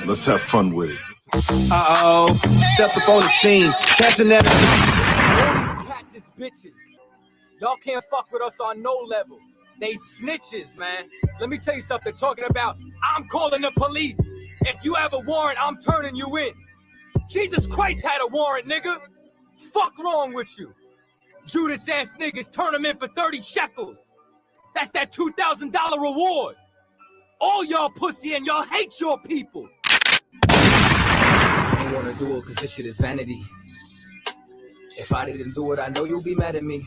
Let's have fun with it. Uh-oh. Stepped up on the scene. Catching that. All these cats is bitches. Y'all can't fuck with us on no level. They snitches, man. Let me tell you something. Talking about, I'm calling the police. If you have a warrant, I'm turning you in. Jesus Christ had a warrant, nigga. Fuck wrong with you? Judas ass niggas, turn them in for 30 shekels. That's that $2,000 reward. All y'all pussy and y'all hate your people. I ain't wanna do it cause this shit is vanity. If I didn't do it, I know you'll be mad at me.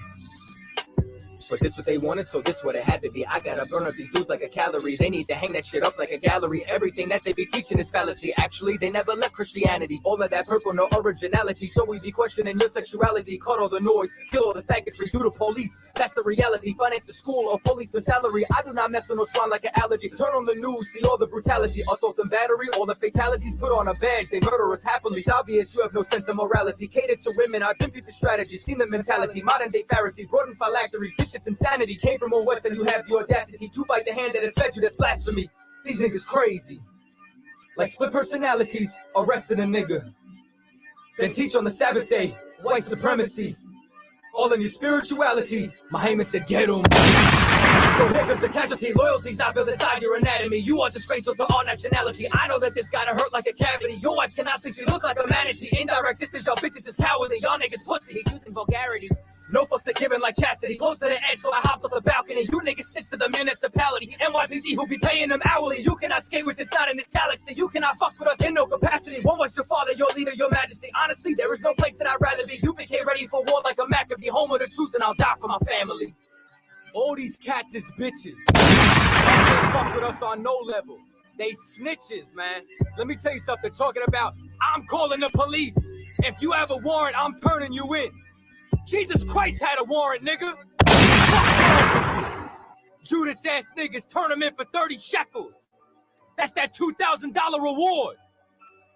But this what they wanted, so this what it had to be. I gotta burn up these dudes like a calorie. They need to hang that shit up like a gallery. Everything that they be teaching is fallacy. Actually, they never left Christianity. All of that purple, no originality. So we be questioning your sexuality. Cut all the noise, kill all the faggotry. Do the police, that's the reality. Finance the school or policeman salary. I do not mess with no swine like an allergy. Turn on the news, see all the brutality. Assault and battery, all the fatalities. Put on a badge, they murder us happily. It's obvious you have no sense of morality. Catered to women, I've been through the strategy. Seen the mentality, modern day Pharisees. Brought in phylacteries, it's insanity. Came from a West and you have the audacity to bite the hand that has fed you. That's blasphemy. These niggas crazy. Like split personalities, arrested a nigga. Then teach on the Sabbath day, white supremacy. All in your spirituality. Muhammad said get 'em. So here comes the casualty. Loyalty's not built inside your anatomy. You are disgraceful to all nationality. I know that this gotta hurt like a cavity. Your wife cannot see she looks like a manatee. Indirect, this is your bitches is cowardly. Y'all niggas pussy, using vulgarity. No fucks to giving like chastity. Close to the edge, so I hopped off the balcony. You niggas stitch to the municipality. NYPD who be paying them hourly. You cannot skate with this, not in this galaxy. You cannot fuck with us in no capacity. One was your father, your leader, your majesty. Honestly, there is no place that I'd rather be. You became ready for war like a Maccabee. Home of the truth, and I'll die for my family. All these cats is bitches. They can't fuck with us on no level. They snitches, man. Let me tell you something. Talking about, I'm calling the police. If you have a warrant, I'm turning you in. Jesus Christ had a warrant, nigga. Fuck wrong with you? Judas ass niggas, turn them in for 30 shekels. That's that $2,000 reward.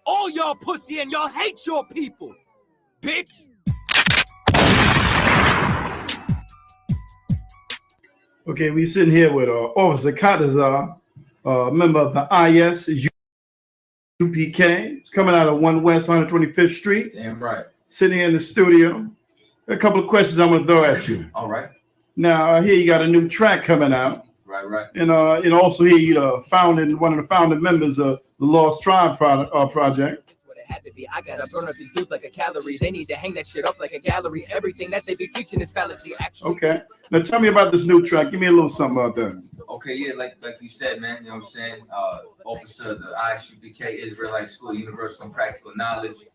All y'all pussy and y'all hate your people, bitch. Okay, we sitting here with Officer Katazar, member of the IS UPK, coming out of 1 West 125th Street. Damn right. Sitting here in the studio. A couple of questions I'm gonna throw at you. All right. Now, I hear you got a new track coming out. Right. And also here you one of the founding members of the Lost Tribe project. Had to be. I gotta burn up these dudes like a calorie. They need to hang that shit up like a gallery. Everything that they be teaching is fallacy. Actually. Okay. Now tell me about this new track. Give me a little something about that. Okay, yeah, like you said, man, you know what I'm saying? Officer of the ISUPK Israelite School, Universal and Practical Knowledge.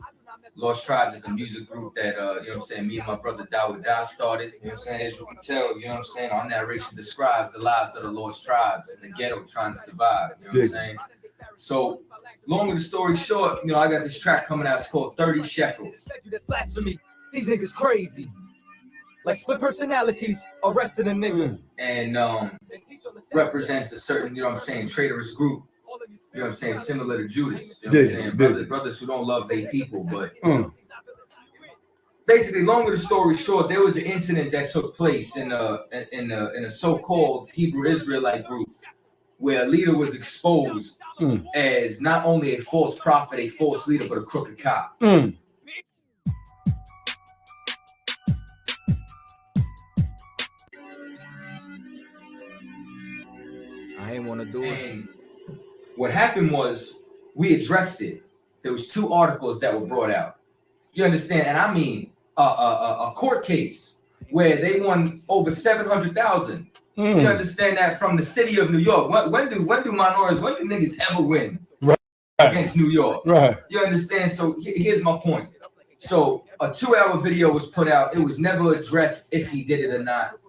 Lost Tribes is a music group that, you know what I'm saying, me and my brother Dawud started. You know what I'm saying? As you can tell, you know what I'm saying, our narration describes the lives of the Lost Tribes in the ghetto trying to survive. You know what I'm saying? So, long of the story short, you know, I got this track coming out. It's called 30 Shekels. That's blasphemy. These niggas crazy. Like split personalities, arrested a nigga. And represents a certain, you know what I'm saying, traitorous group. You know what I'm saying, similar to Judas. You know what I'm saying? Brothers who don't love their people, but basically, long of the story short, there was an incident that took place in a so-called Hebrew Israelite group, where a leader was exposed as not only a false prophet, a false leader, but a crooked cop. I ain't want to do it. And what happened was we addressed it. There was 2 articles that were brought out. You understand? And I mean a court case where they won over $700,000. You understand that from the city of New York. When do niggas ever win against New York? Right. You understand? So here's my point. So a 2-hour video was put out. It was never addressed if he did it or not.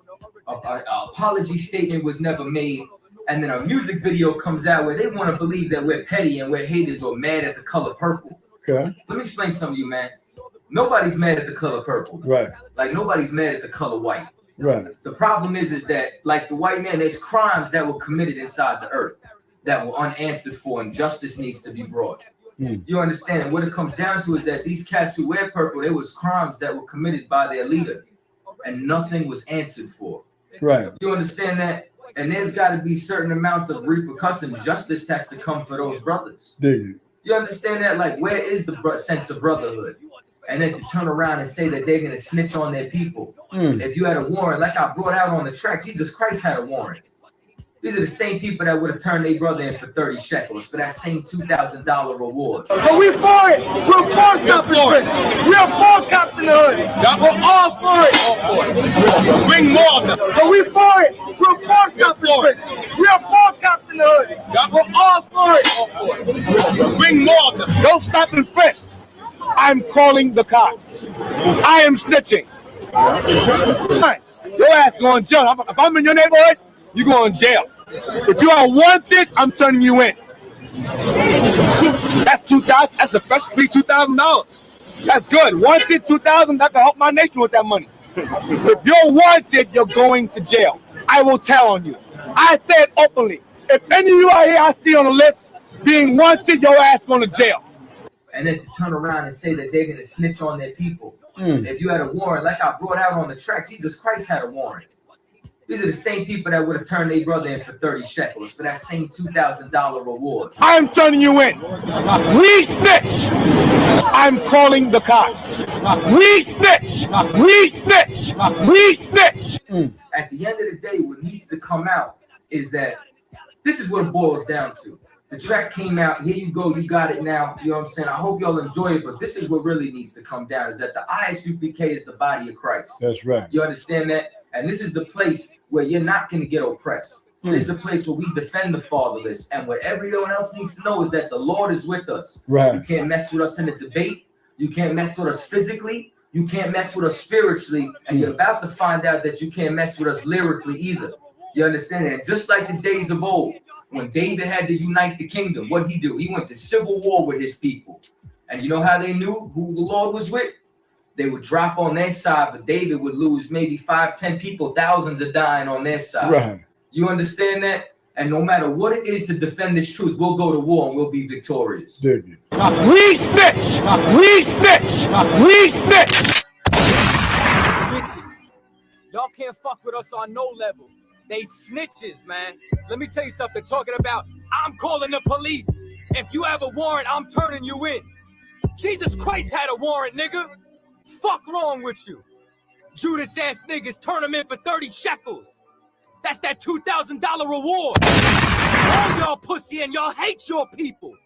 An apology statement was never made. And then a music video comes out where they want to believe that we're petty and we're haters or mad at the color purple. Okay. Let me explain something to you, man. Nobody's mad at the color purple. Right. Like nobody's mad at the color white. Right. The problem is that, like the white man, there's crimes that were committed inside the earth that were unanswered for, and justice needs to be brought. You understand? What it comes down to is that these cats who wear purple, there was crimes that were committed by their leader, and nothing was answered for. Right. You understand that? And there's got to be certain amount of repercussions. Justice has to come for those brothers. Dig it. You understand that? Like, where is the sense of brotherhood? And then to turn around and say that they're going to snitch on their people. If you had a warrant, like I brought out on the track, Jesus Christ had a warrant. These are the same people that would have turned their brother in for 30 shekels for that same $2,000 reward. So we for it. We're for stopping it. We are for cops in the hood. We're all for it. Bring more of them. So we for it. We're for stopping it. We are for cops in the hood. We're all for it. Bring more of them. Don't stop and frisk. I'm calling the cops. I am snitching. Your ass going to jail. If I'm in your neighborhood, you go in jail. If you are wanted, I'm turning you in. That's $2,000. That's a fresh free $2,000. That's good. Wanted $2,000. That can help my nation with that money. If you're wanted, you're going to jail. I will tell on you. I said openly. If any of you out here I see on the list being wanted, your ass going to jail. And then to turn around and say that they're going to snitch on their people. If you had a warrant, like I brought out on the track, Jesus Christ had a warrant. These are the same people that would have turned their brother in for 30 shekels for that same $2,000 reward. I'm turning you in. We snitch. I'm calling the cops. We snitch. We snitch. We snitch. At the end of the day, what needs to come out is that this is what it boils down to. The track came out. Here you go. You got it now. You know what I'm saying? I hope y'all enjoy it. But this is what really needs to come down is that the ISUPK is the body of Christ. That's right. You understand that? And this is the place where you're not going to get oppressed. This is the place where we defend the fatherless. And what everyone else needs to know is that the Lord is with us. Right. You can't mess with us in a debate. You can't mess with us physically. You can't mess with us spiritually. And you're about to find out that you can't mess with us lyrically either. You understand that? Just like the days of old, when David had to unite the kingdom, what he do? He went to civil war with his people. And you know how they knew who the Lord was with? They would drop on their side, but David would lose maybe 5, 10 people, thousands are dying on their side. Right. You understand that? And no matter what it is to defend this truth, we'll go to war and we'll be victorious. Dig it. We snitch. We snitch. We snitch. Snitching. Y'all can't fuck with us on no level. They snitches, man. Let me tell you something. Talking about, I'm calling the police. If you have a warrant, I'm turning you in. Jesus Christ had a warrant, nigga. Fuck wrong with you? Judas ass niggas turn them in for 30 shekels. That's that $2,000 reward. All y'all pussy and y'all hate your people.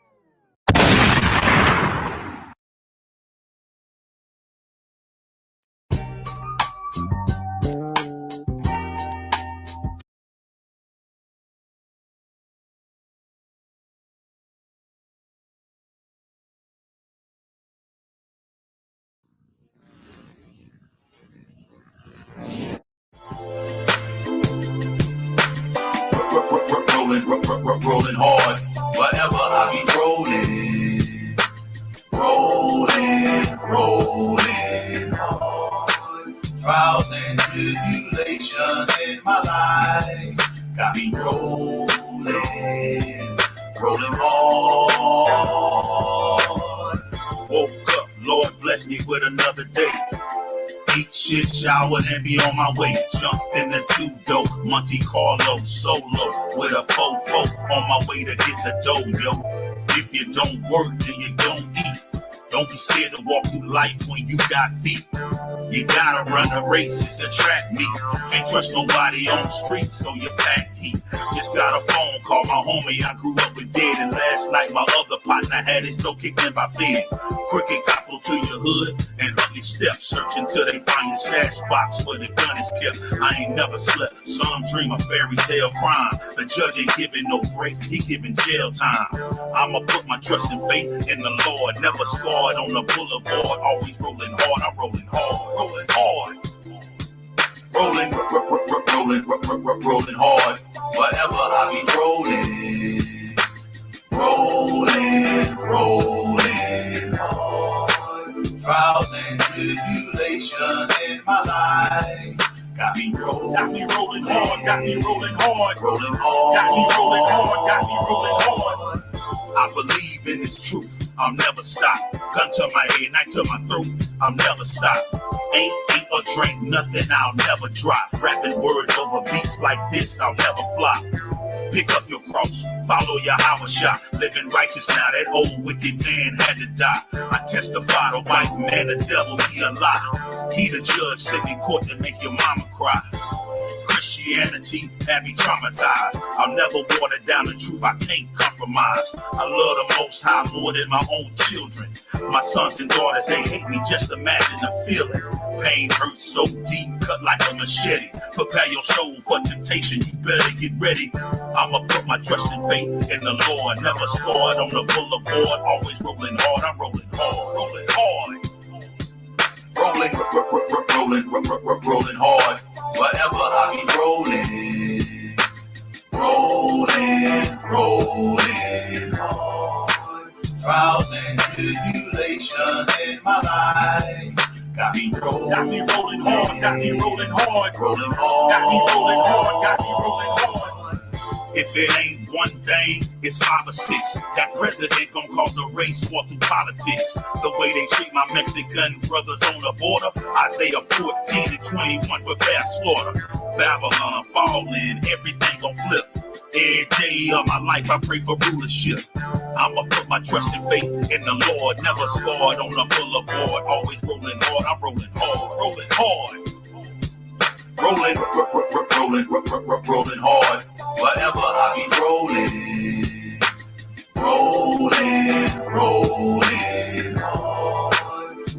Rolling hard, whatever I be rolling hard. Trials and tribulations in my life got me rolling hard. Woke up, Lord bless me with another day. Eat shit, shower, and be on my way. Jumped in the 2-door, Monte Carlo, solo, with a fofo on my way to get the dough, yo. If you don't work, then you don't eat. Don't be scared to walk through life when you got feet. You gotta run a race, it's the track meet. Can't trust nobody on the street, so you pack heat. Just got a phone call, my homie I grew up with dead. And last night my other partner had his dough kicked in by Fed. Cricket gospel to your hood and Huntley steps. Searching till they find your stash box where the gun is kept. I ain't never slept, some dream a fairy tale crime. The judge ain't giving no grace, he giving jail time. I'ma put my trust and faith in the Lord. Never scarred on the boulevard, always rolling hard, I'm rolling hard. Rolling hard, rolling hard. Whatever I be rolling hard. Trials and tribulations in my life got me rolling hard, got me rolling hard, got me rolling hard. I believe in this truth. I I'll never stop. Gun to my head, knife to my throat, I'll never stop. Ain't eat or drink nothing, I'll never drop. Rapping words over beats like this, I'll never flop. Pick up your cross, follow your hour shot. Living righteous now, that old wicked man had to die. I testify the white man, the devil, he a lie. He the judge, sitting in court to make your mama cry. Christianity had me traumatized. I'll never water down the truth, I can't compromise. I love the Most High more than my own children. My sons and daughters, they hate me, just imagine the feeling. Pain hurts so deep, cut like a machete. Prepare your soul for temptation, you better get ready. I'ma put my trust and faith in the Lord. Never scored on the boulevard, always rolling hard. I'm rolling hard, rolling hard. Rolling hard. Whatever I be rolling hard. Trials and tribulations in my life got me rolling hard, got me rolling hard, got me rolling hard, got me rolling hard, got me rolling hard. If it ain't one thing, it's 5 or 6. That president gon' cause a race war through politics. The way they treat my Mexican brothers on the border. Isaiah 14 and 21 prepare slaughter. Babylon falling, everything gon' flip. Every day of my life I pray for rulership. I'ma put my trust and faith in the Lord. Never scored on the boulevard, always rolling hard. I'm rolling hard, rolling hard. Rolling hard. Whatever I be rolling hard.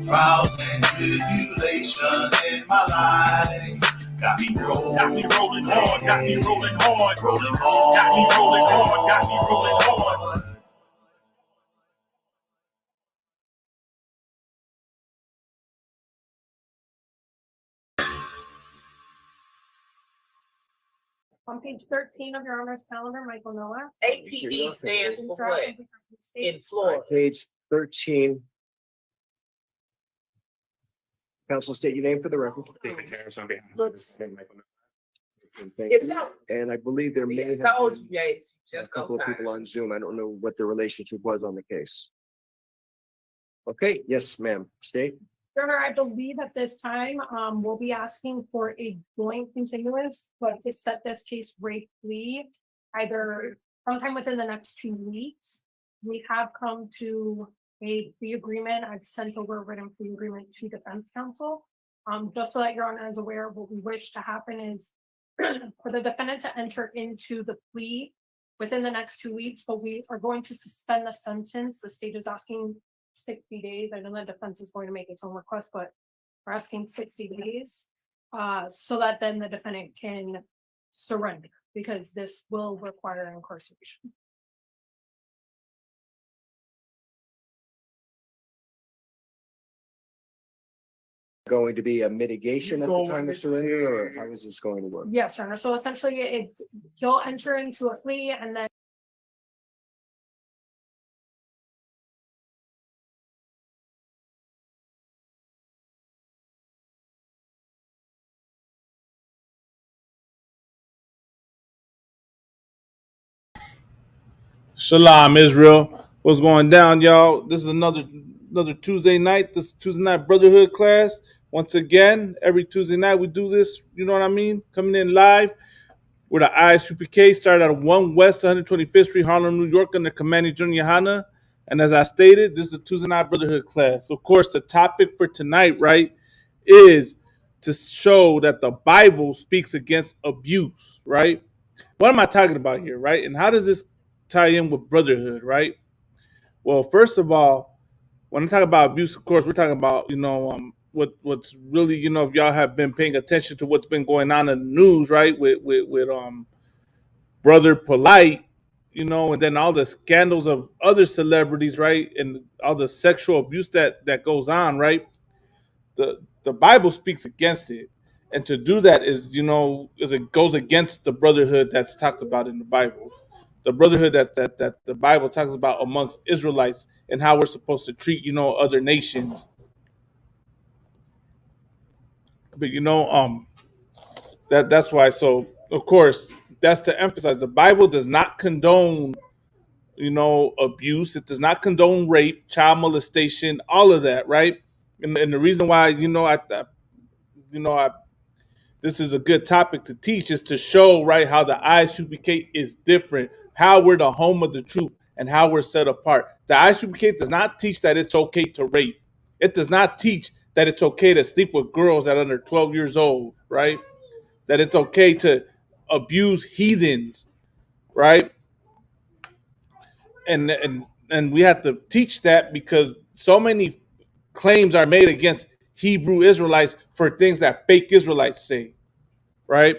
Trials and tribulations in my life got me rolling hard, got me rolling hard, rolling hard, got me rolling hard, got me rolling hard. On page 13 of your Honor's calendar, Michael Noah. APD stands for what? In In Florida. Page 13. Council, state your name for the record. David Harris on behalf of Looks- Michael. If no, And I believe there may I have told you, been Yates, a just couple go of people back. on Zoom. I don't know what the relationship was on the case. Okay, yes, ma'am. State. Your Honor, I believe at this time, we'll be asking for a joint continuance, but to set this case briefly, either sometime within the next 2 weeks. We have come to a plea agreement. I've sent over a written plea agreement to defense counsel. Just so that Your Honor is aware, what we wish to happen is for the defendant to enter into the plea within the next 2 weeks, but we are going to suspend the sentence. The state is asking 60 days. I know the defense is going to make its own request, but we're asking 60 days so that then the defendant can surrender, because this will require incarceration. Going to be a mitigation at the time of surrender, or how is this going to work? Yes, Your Honor. So essentially, he'll enter into a plea and then Shalom, Israel. What's going down, y'all? This is another Tuesday night. This Tuesday night Brotherhood class. Once again, every Tuesday night we do this. You know what I mean? Coming in live. We're the ISUPK. Started at 1 West 125th Street, Harlem, New York, under commanding Junior Hana. And as I stated, this is a Tuesday night Brotherhood class. Of course, the topic for tonight, right, is to show that the Bible speaks against abuse, right? What am I talking about here, right? And how does this tie in with brotherhood, right? Well, first of all, when I talk about abuse, of course, we're talking about, what's really, if y'all have been paying attention to what's been going on in the news, right? With Brother Polite, and then all the scandals of other celebrities, right? And all the sexual abuse that goes on, right? The Bible speaks against it. And to do that is it goes against the brotherhood that's talked about in the Bible. The brotherhood that the Bible talks about amongst Israelites and how we're supposed to treat, other nations. But that's why. So of course, that's to emphasize the Bible does not condone abuse. It does not condone rape, child molestation, all of that, right? And the reason why, I this is a good topic to teach is to show, right, how the ISUPK is different, how we're the home of the truth, and how we're set apart. The ISUPK does not teach that it's okay to rape. It does not teach that it's okay to sleep with girls that are under 12 years old, right? That it's okay to abuse heathens, right? And we have to teach that because so many claims are made against Hebrew Israelites for things that fake Israelites say, right?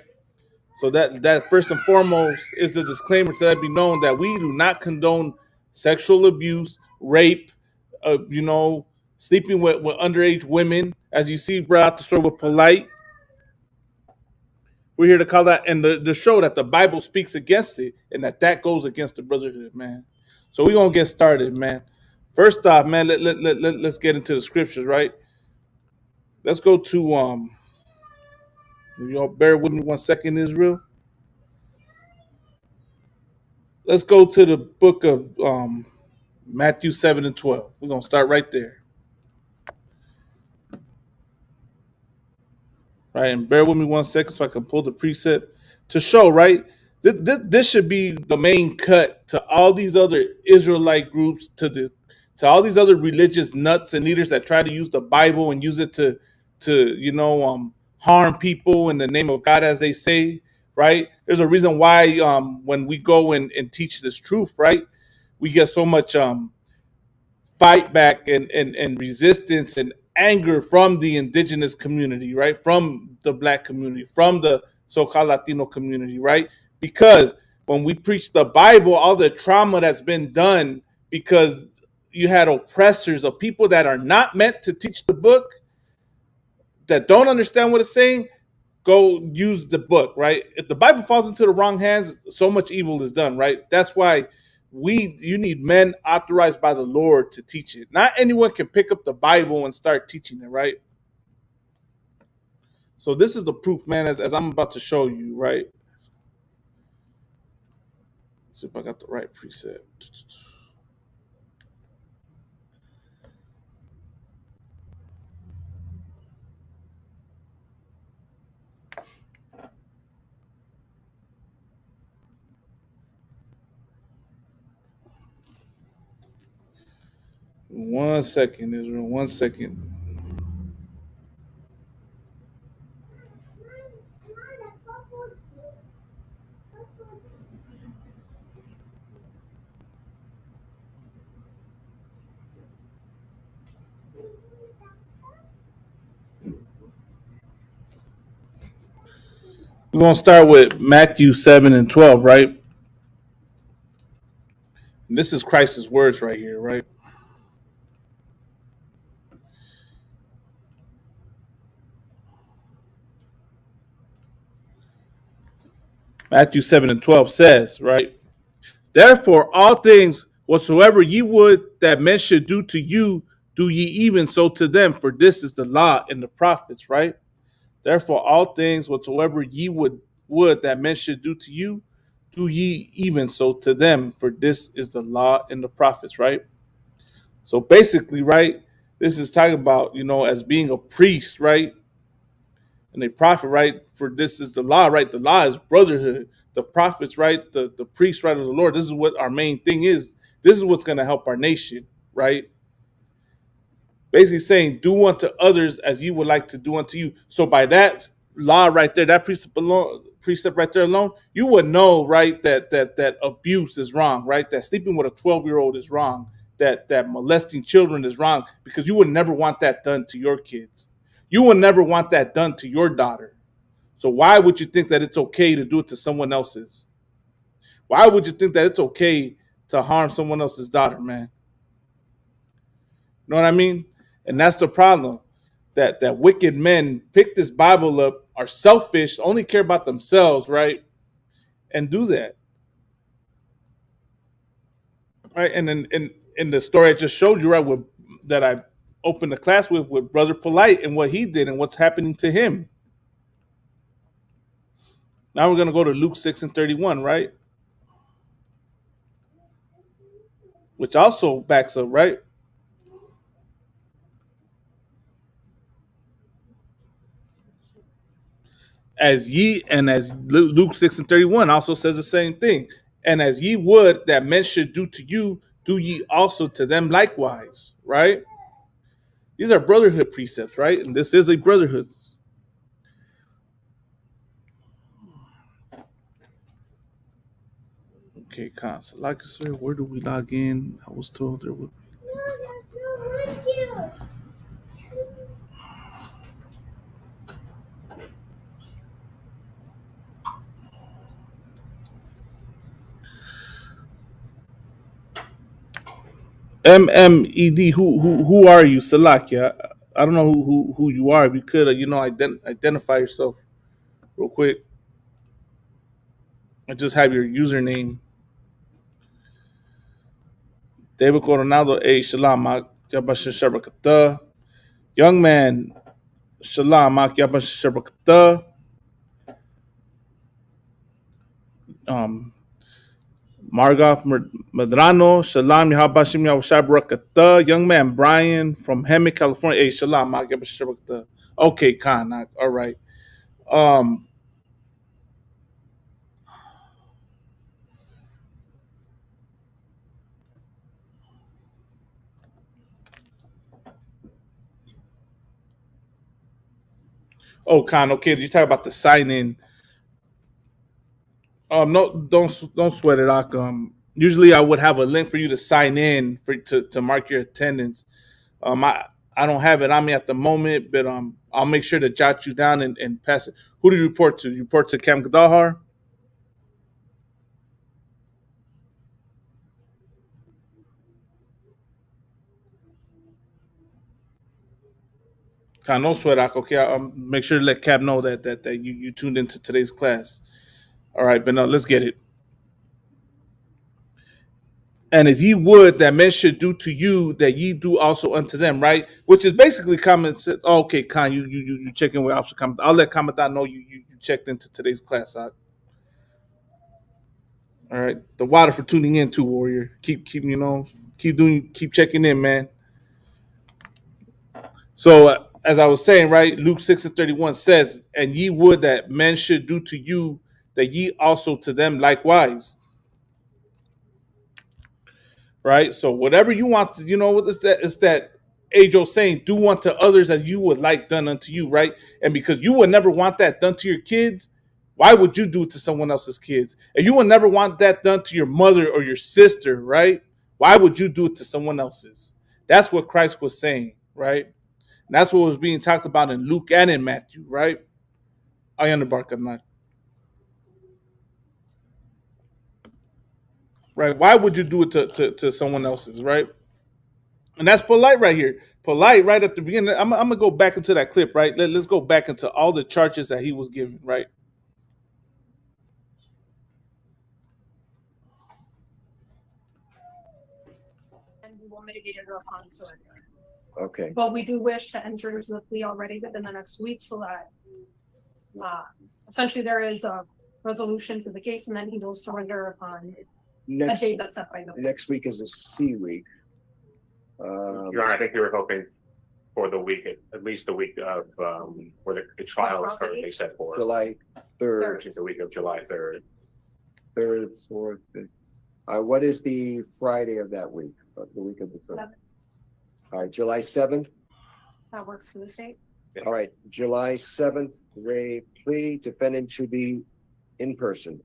So that first and foremost is the disclaimer to let it be known that we do not condone sexual abuse, rape, sleeping with underage women, as you see brought out the story with Polite. We're here to call that and to show that the Bible speaks against it and that goes against the brotherhood, man. So we're gonna get started, man. First off, man, let's get into the scriptures, right? Let's go to y'all bear with me 1 second, Israel. Let's go to the book of Matthew 7 and 12. We're gonna start right there. Right, and bear with me 1 second so I can pull the precept to show, right? This should be the main cut to all these other Israelite groups, to all these other religious nuts and leaders that try to use the Bible and use it to harm people in the name of God, as they say, right? There's a reason why when we go and teach this truth, right, we get so much fight back and resistance and anger from the indigenous community, right? From the black community, from the so-called Latino community, right? Because when we preach the Bible, all the trauma that's been done because you had oppressors of people that are not meant to teach the book, that don't understand what it's saying, go use the book, right? If the Bible falls into the wrong hands, so much evil is done, right? That's why you need men authorized by the Lord to teach it. Not anyone can pick up the Bible and start teaching it, right? So this is the proof, man, as I'm about to show you, right? Let's see if I got the right precept. One second, Israel. 1 second. We're going to start with Matthew 7 and 12, right? And this is Christ's words right here, right? Matthew 7 and 12 says, right? Therefore, all things whatsoever ye would that men should do to you, do ye even so to them, for this is the law and the prophets, right? Therefore, all things whatsoever ye would that men should do to you, do ye even so to them, for this is the law and the prophets, right? So basically, right, this is talking about, as being a priest, right? And a prophet, right? For this is the law, right? The law is brotherhood. The prophets, right? The priest, right, of the Lord. This is what our main thing is. This is what's going to help our nation, right? Basically saying, do unto others as you would like to do unto you. So by that law right there, that precept right there alone, you would know, right, that abuse is wrong, right? That sleeping with a 12-year-old is wrong. That molesting children is wrong, because you would never want that done to your kids. You would never want that done to your daughter. So why would you think that it's okay to do it to someone else's? Why would you think that it's okay to harm someone else's daughter, man? You know what I mean? And that's the problem. That wicked men pick this Bible up, are selfish, only care about themselves, right? And do that. Right? And then in the story I just showed you, right, that I opened the class with Brother Polite and what he did and what's happening to him. Now we're going to go to Luke 6 and 31, right? which also backs up, right? As ye, and as Luke 6:31 also says the same thing. And as ye would that men should do to you, do ye also to them likewise, right? These are brotherhood precepts, right? And this is a brotherhood. Okay, console. Like I said, where do we log in? I was told there would be. MMED, who are you, Salakia? I don't know who you are. If you could, identify yourself real quick. I just have your username. David Coronado, Shalom, Yabasha. Young man, Shalom, Yabasha. Margoff Madrano, Shalom, Yahabashim Yawashabrakata. Young man, Brian from Hemet, California, Shalom, Yabasha. Okay, Khan, all right. Oh, Khan, okay. You talk about the sign in. No, don't sweat it out. Usually I would have a link for you to sign in to mark your attendance. I don't have it on me at the moment, but I'll make sure to jot you down and pass it. Who do you report to? You report to Cam Gadahar? Khan, no sweat out. Okay, I'll make sure to let Cap know that you tuned into today's class. All right, but no, let's get it. And as ye would that men should do to you, that ye do also unto them, right? Which is basically common sense. Oh, okay, Khan, you check in with Officer Kamadan. I'll let Kamadan know you checked into today's class. All right. The water for tuning in too, Warrior. Keep keep checking in, man. So as I was saying, right, Luke 6:31 says, and ye would that men should do to you, that ye also to them likewise. Right? So whatever you want to, it's that age old saying, do unto others as you would like done unto you, right? And because you would never want that done to your kids, why would you do it to someone else's kids? And you would never want that done to your mother or your sister, right? Why would you do it to someone else's? That's what Christ was saying, right? And that's what was being talked about in Luke and in Matthew, right? I underbark not. Right? Why would you do it to someone else's, right? And that's polite right here. Polite right at the beginning. I'm gonna go back into that clip, right? Let's go back into all the charges that he was given, right? And we will mitigate it upon surrender. Okay, But we do wish to enter into the plea already within the next week so that essentially there is a resolution to the case and then he will surrender upon a next, date that's set by the. next week is a C week. Your Honor, I think you were hoping for the week, at least the week of where the trial is currently set for, July 3rd, which is the week of July 3rd. 3rd, 4th. 5th. What is the Friday of that week? The week of the 3rd. 7th. All right, July 7th. That works for the state. All right, July 7th, Ray plea, defendant to be in person.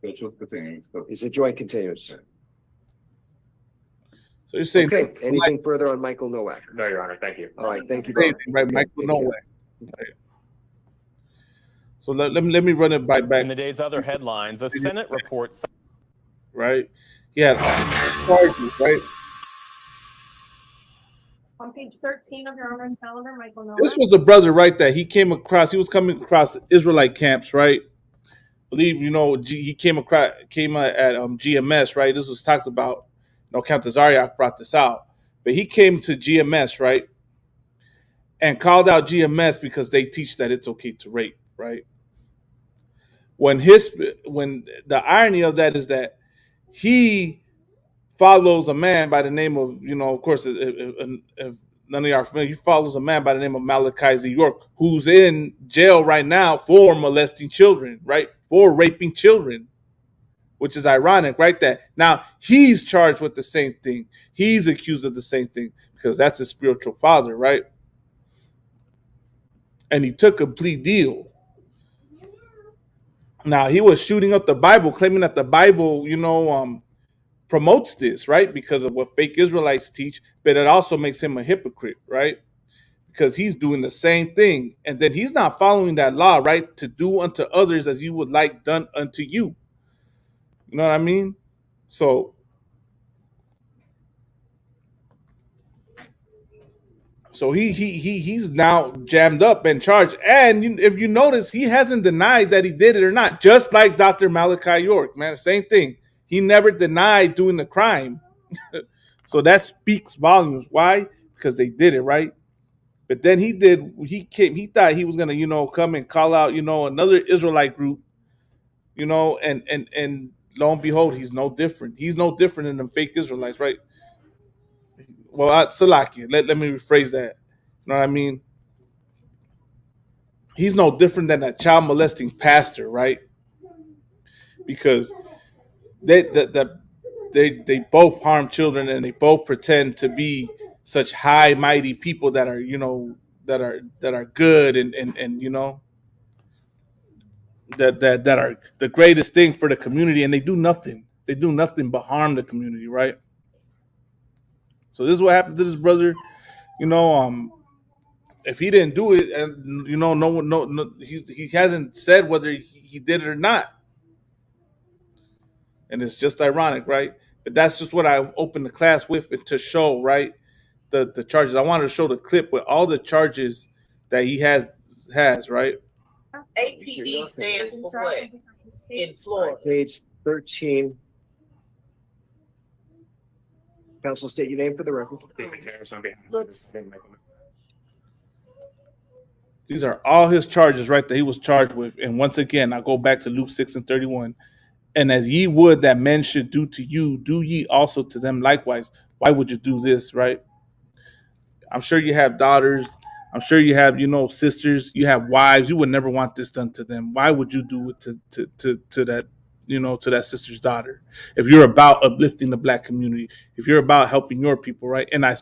Is a joint continuous. So you're saying, Okay, anything further on Michael Nowak? No, Your Honor, thank you. All right, thank you. right, Michael, no way. Right. So let me run it back. In the day's other headlines, a Senate report. Right? Yeah, charges, right? On page 13 of your Honor's calendar, Michael Noah. This was a brother, right? That he was coming across Israelite camps, right? I believe he came at GMS, right? This was talked about. Count Zariak brought this out, but he came to GMS, right, and called out GMS because they teach that it's okay to rape, right? When the irony of that is that he follows a man by the name of, of course, if none of y'all are familiar, he follows a man by the name of Malachi Z. York, who's in jail right now for molesting children, right? For raping children, which is ironic, right? That now he's charged with the same thing. He's accused of the same thing because that's his spiritual father, right? And he took a plea deal. Now he was shooting up the Bible, claiming that the Bible, promotes this, right? Because of what fake Israelites teach, but it also makes him a hypocrite, right? Because he's doing the same thing. And then he's not following that law, right? To do unto others as you would like done unto you. You know what I mean? So he's now jammed up and charged. And if you notice, he hasn't denied that he did it or not. Just like Dr. Malachi York, man, same thing. He never denied doing the crime. So that speaks volumes. Why? Because they did it, right? But then he thought he was gonna, come and call out, another Israelite group, and lo and behold, he's no different. He's no different than them fake Israelites, right? Well, Salakia, let me rephrase that. You know what I mean? He's no different than a child molesting pastor, right? Because they both harm children and they both pretend to be such high mighty people that are, that are good and that are the greatest thing for the community, and they do nothing. They do nothing but harm the community, right? So this is what happened to this brother. If he didn't do it, and no one, no, he hasn't said whether he did it or not, and it's just ironic, right? But that's just what I opened the class with, to show, right, the charges. I wanted to show the clip with all the charges that he has, right? APD stands for what in Florida? Page 13. Council, state your name for the record. Looks These are all his charges, right, that he was charged with. And once again, I go back to Luke 6:31. And as ye would that men should do to you, do ye also to them likewise. Why would you do this, right? I'm sure you have daughters. I'm sure you have, sisters. You have wives. You would never want this done to them. Why would you do it to that, to that sister's daughter? If you're about uplifting the black community, if you're about helping your people, right? And I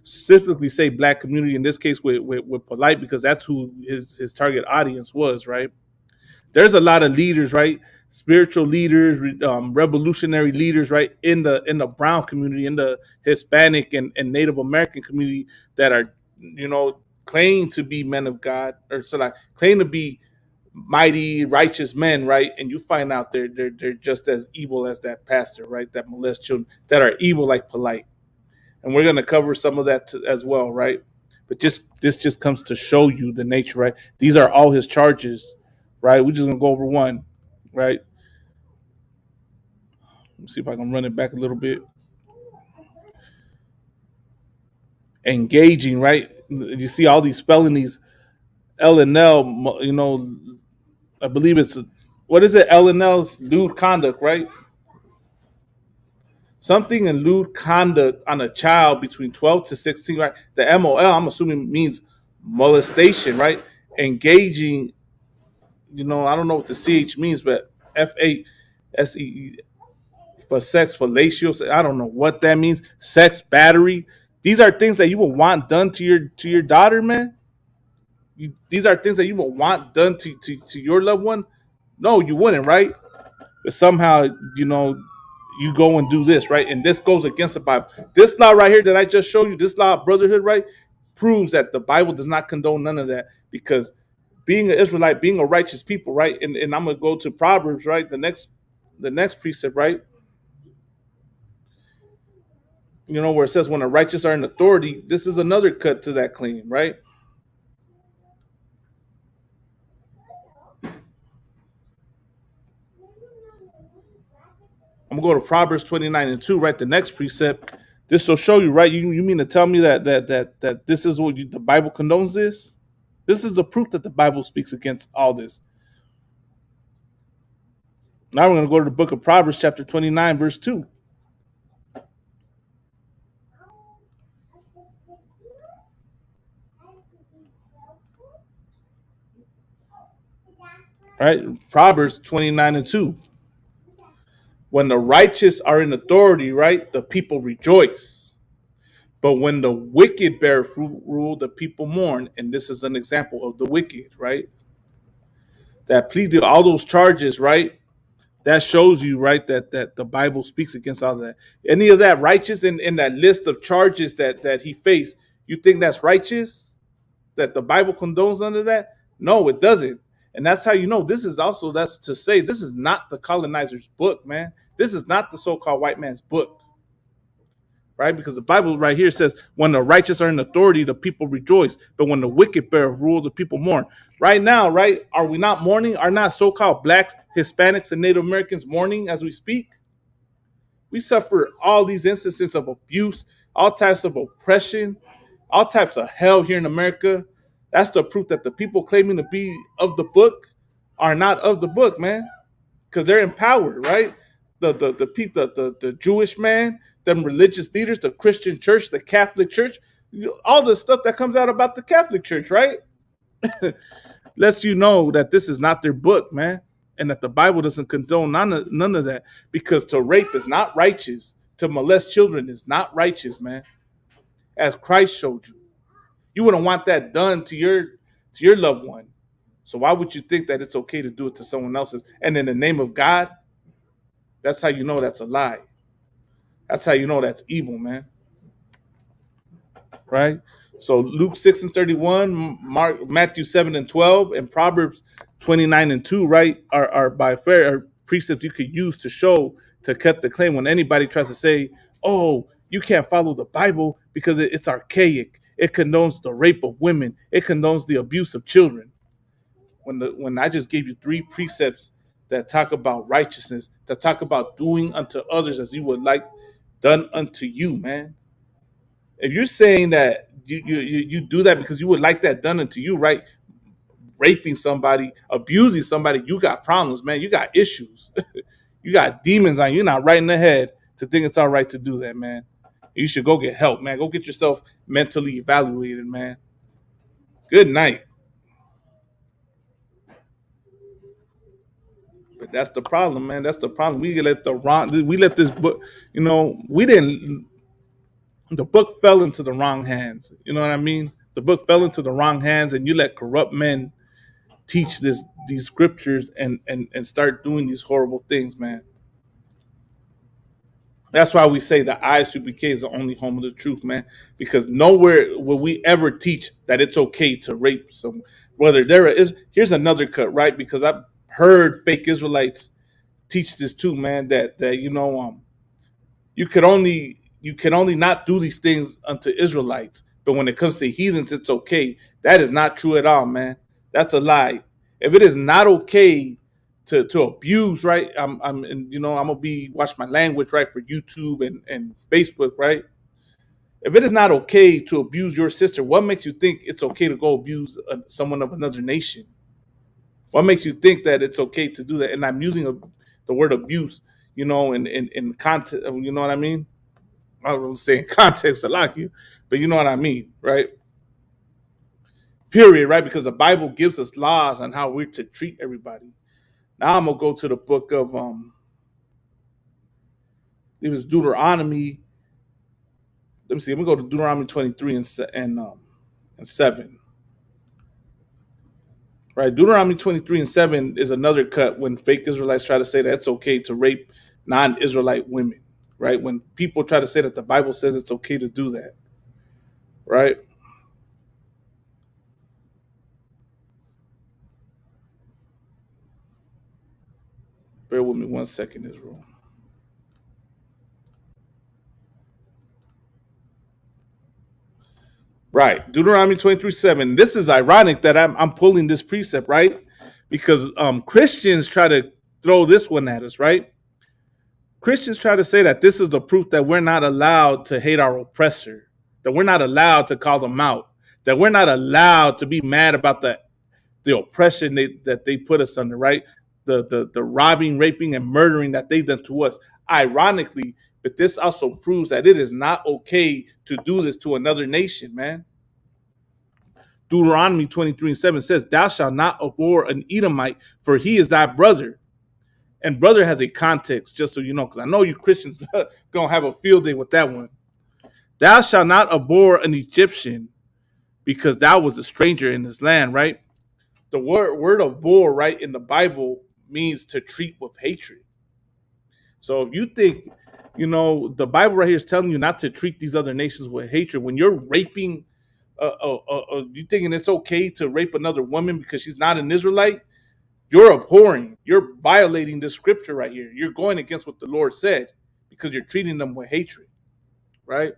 specifically say black community in this case with Polite, because that's who his target audience was, right? There's a lot of leaders, right? Spiritual leaders, revolutionary leaders, right? In the brown community, in the Hispanic and Native American community that are, claim to be men of God, or so like claim to be mighty, righteous men, right? And you find out they're just as evil as that pastor, right? That molest children, that are evil like Polite. And we're gonna cover some of that as well, right? But this just comes to show you the nature, right? These are all his charges, right? We're just gonna go over one, right? Let's see if I can run it back a little bit. Engaging, right? You see all these felonies, L and L, I believe it's, what is it? L and L's lewd conduct, right? Something in lewd conduct on a child between 12 to 16, right? The MOL, I'm assuming, means molestation, right? Engaging, I don't know what the CH means, but FASE for sex, fellatio, I don't know what that means. Sex, battery. These are things that you would want done to your daughter, man. These are things that you would want done to your loved one. No, you wouldn't, right? But somehow, you go and do this, right? And this goes against the Bible. This law right here that I just showed you, this law of brotherhood, right, proves that the Bible does not condone none of that, because being an Israelite, being a righteous people, right? And I'm gonna go to Proverbs, right? The next precept, right? Where it says when the righteous are in authority, this is another cut to that claim, right? I'm gonna go to Proverbs 29:2, right? The next precept. This will show you, right? You mean to tell me that this is what the Bible condones this? This is the proof that the Bible speaks against all this. Now we're gonna go to the book of Proverbs, chapter 29, verse 2. right? Proverbs 29:2. When the righteous are in authority, right, the people rejoice. But when the wicked bear rule, the people mourn. And this is an example of the wicked, right? That plead to all those charges, right? That shows you, right, that the Bible speaks against all of that. Any of that righteous in that list of charges that he faced, you think that's righteous? That the Bible condones under that? No, it doesn't. And that's how you know this is also, that's to say, this is not the colonizer's book, man. This is not the so-called white man's book, right? Because the Bible right here says, when the righteous are in authority, the people rejoice. But when the wicked bear rule, the people mourn. Right now, right, are we not mourning? Are not so-called blacks, Hispanics, and Native Americans mourning as we speak? We suffer all these instances of abuse, all types of oppression, all types of hell here in America. That's the proof that the people claiming to be of the book are not of the book, man, because they're empowered, right? The Jewish man, them religious leaders, the Christian church, the Catholic church, all the stuff that comes out about the Catholic church, right? Lets you know that this is not their book, man, and that the Bible doesn't condone none of that, because to rape is not righteous. To molest children is not righteous, man, as Christ showed you. You wouldn't want that done to your loved one. So why would you think that it's okay to do it to someone else's? And in the name of God, that's how you know that's a lie. That's how you know that's evil, man. Right? So Luke 6:31, Matthew 7:12, and Proverbs 29:2, right, are by fair precepts you could use to show, to cut the claim when anybody tries to say, oh, you can't follow the Bible because it's archaic. It condones the rape of women. It condones the abuse of children. When I just gave you 3 precepts that talk about righteousness, that talk about doing unto others as you would like done unto you, man. If you're saying that you do that because you would like that done unto you, right? Raping somebody, abusing somebody, you got problems, man. You got issues. You got demons on you. You're not right in the head to think it's all right to do that, man. You should go get help, man. Go get yourself mentally evaluated, man. Good night. But that's the problem, man. That's the problem. We let this book, the book fell into the wrong hands. You know what I mean? The book fell into the wrong hands, and you let corrupt men teach these scriptures and start doing these horrible things, man. That's why we say the ISUPK is the only home of the truth, man. Because nowhere will we ever teach that it's okay to rape someone. Whether there is, here's another cut, right? Because I've heard fake Israelites teach this too, man. That you can only not do these things unto Israelites, but when it comes to heathens, it's okay. That is not true at all, man. That's a lie. If it is not okay to abuse, right? I'm gonna watch my language, right, for YouTube and Facebook, right? If it is not okay to abuse your sister, what makes you think it's okay to go abuse someone of another nation? What makes you think that it's okay to do that? And I'm using the word abuse, in context. You know what I mean? I was saying context a lot, but you know what I mean, right? Period, right? Because the Bible gives us laws on how we're to treat everybody. Now I'm gonna go to the book of it was Deuteronomy. Let me see. I'm gonna go to Deuteronomy 23 and 7. Right, Deuteronomy 23 and 7 is another cut when fake Israelites try to say that it's okay to rape non-Israelite women. Right, when people try to say that the Bible says it's okay to do that. Right. Bear with me 1 second, Israel. Right, Deuteronomy 23:7. This is ironic that I'm pulling this precept, right? Because Christians try to throw this one at us, right? Christians try to say that this is the proof that we're not allowed to hate our oppressor, that we're not allowed to call them out, that we're not allowed to be mad about the oppression that they put us under, right? The robbing, raping, and murdering that they've done to us. Ironically, but this also proves that it is not okay to do this to another nation, man. Deuteronomy 23:7 says, "Thou shalt not abhor an Edomite, for he is thy brother." And brother has a context, just so you know, because I know you Christians gonna have a field day with that one. Thou shalt not abhor an Egyptian, because thou was a stranger in his land, right? The word abhor, right, in the Bible means to treat with hatred. So if you think, the Bible right here is telling you not to treat these other nations with hatred, when you're raping, you thinking it's okay to rape another woman because she's not an Israelite, you're abhorring, you're violating this scripture right here. You're going against what the Lord said because you're treating them with hatred, right?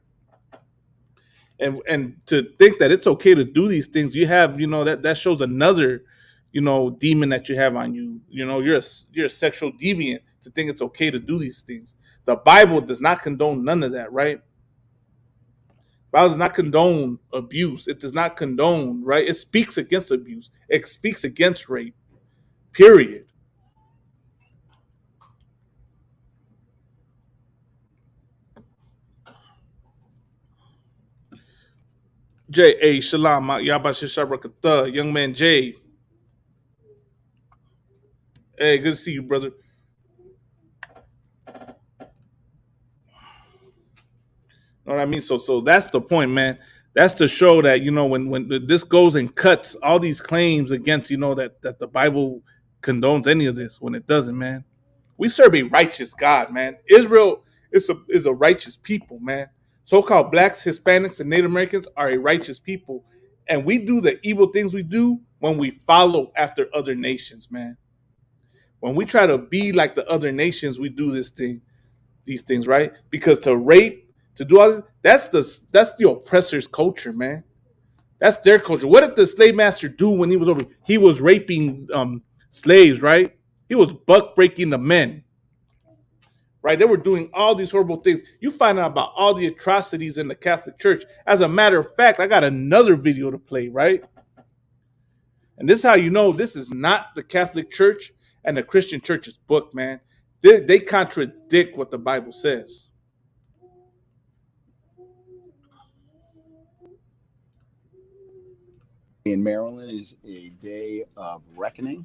And to think that it's okay to do these things, you have, that shows another, demon that you have on you. You're a sexual deviant to think it's okay to do these things. The Bible does not condone none of that, right? The Bible does not condone abuse. It does not condone, right? It speaks against abuse. It speaks against rape, period. Jay, hey, shalom, Yabashir young man Jay. Hey, good to see you, brother. Know what I mean? So that's the point, man. That's to show that, when this goes and cuts all these claims against, that the Bible condones any of this, when it doesn't, man. We serve a righteous God, man. Israel is a righteous people, man. So-called blacks, Hispanics, and Native Americans are a righteous people. And we do the evil things we do when we follow after other nations, man. When we try to be like the other nations, we do these things, right? Because to rape, to do all this, that's the oppressor's culture, man. That's their culture. What did the slave master do when he was over? He was raping slaves, right? He was buck breaking the men, right? They were doing all these horrible things. You find out about all the atrocities in the Catholic Church. As a matter of fact, I got another video to play, right? And this is how you know this is not the Catholic Church and the Christian Church's book, man. They contradict what the Bible says. In Maryland is a day of reckoning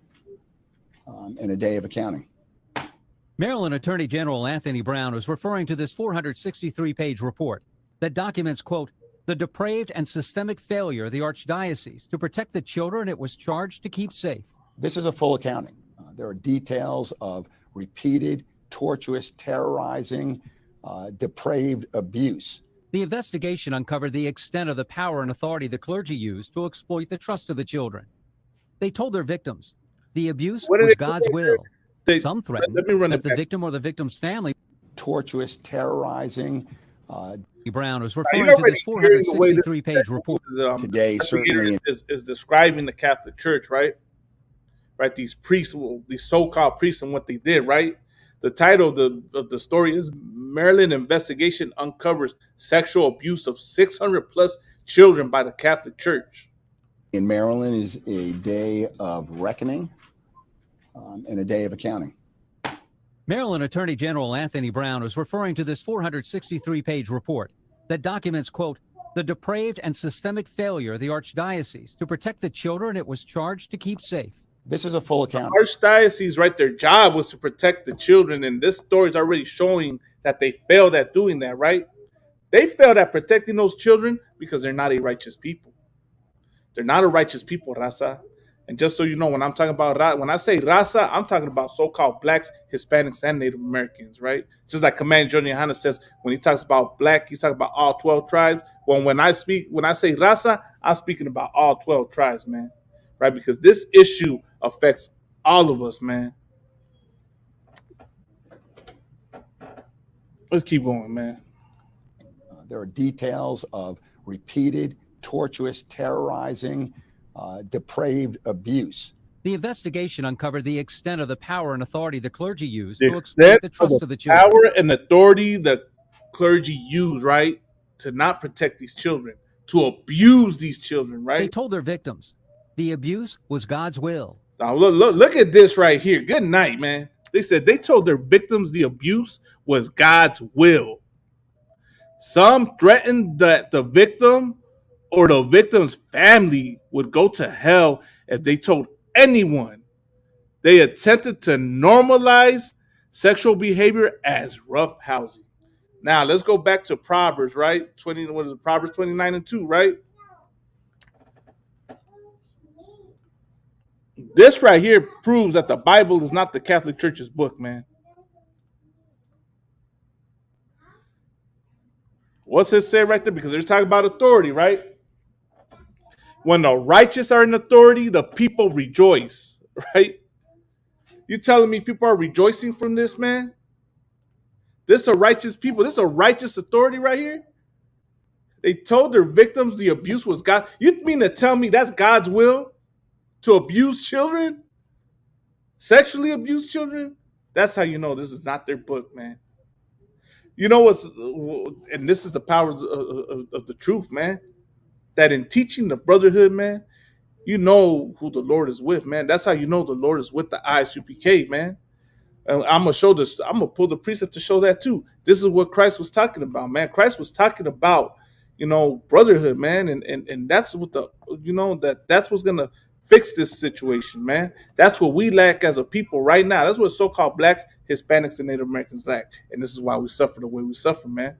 and a day of accounting. Maryland Attorney General Anthony Brown was referring to this 463-page report that documents, quote, the depraved and systemic failure of the Archdiocese to protect the children it was charged to keep safe. This is a full accounting. There are details of repeated, tortuous, terrorizing, depraved abuse. The investigation uncovered the extent of the power and authority the clergy used to exploit the trust of the children. They told their victims the abuse was God's will. Some threatened that the victim or the victim's family. Tortuous, terrorizing. Brown was referring to this 463-page report. Today, certainly is describing the Catholic Church, right? Right, these priests, these so-called priests, and what they did, right? The title of the story is Maryland Investigation Uncovers Sexual Abuse of 600 plus children by the Catholic Church. In Maryland is a day of reckoning and a day of accounting. Maryland Attorney General Anthony Brown was referring to this 463-page report that documents, quote, the depraved and systemic failure of the Archdiocese to protect the children it was charged to keep safe. This is a full account. Archdiocese, right, their job was to protect the children, and this story is already showing that they failed at doing that, right? They failed at protecting those children because they're not a righteous people. They're not a righteous people, Raza. And just so you know, when I'm talking about, when I say Raza, I'm talking about so-called blacks, Hispanics, and Native Americans, right? Just like Commander Jordan Yohana says, when he talks about black, he's talking about all 12 tribes. Well, when I say Raza, I'm speaking about all 12 tribes, man. Right? Because this issue affects all of us, man. Let's keep going, man. There are details of repeated, tortuous, terrorizing, depraved abuse. The investigation uncovered the extent of the power and authority the clergy used to exploit the trust of the children. Power and authority the clergy use, right, to not protect these children, to abuse these children, right? They told their victims the abuse was God's will. Now, look at this right here. Good night, man. They said they told their victims the abuse was God's will. Some threatened that the victim or the victim's family would go to hell if they told anyone they attempted to normalize sexual behavior as rough housing. Now let's go back to Proverbs, right? What is it? Proverbs 29:2, right? This right here proves that the Bible is not the Catholic Church's book, man. What's it say right there? Because they're talking about authority, right? When the righteous are in authority, the people rejoice, right? You telling me people are rejoicing from this, man? This a righteous people. This a righteous authority right here. They told their victims the abuse was God. You mean to tell me that's God's will to abuse children? Sexually abuse children? That's how you know this is not their book, man. You know what's, and this is the power of the truth, man. That in teaching the brotherhood, man, you know who the Lord is with, man. That's how you know the Lord is with the ISUPK, man. And I'm gonna show this. I'm gonna pull the precept to show that too. This is what Christ was talking about, man. Christ was talking about, brotherhood, man, and that's what that's what's gonna fix this situation, man. That's what we lack as a people right now. That's what so-called blacks, Hispanics, and Native Americans lack, and this is why we suffer the way we suffer, man.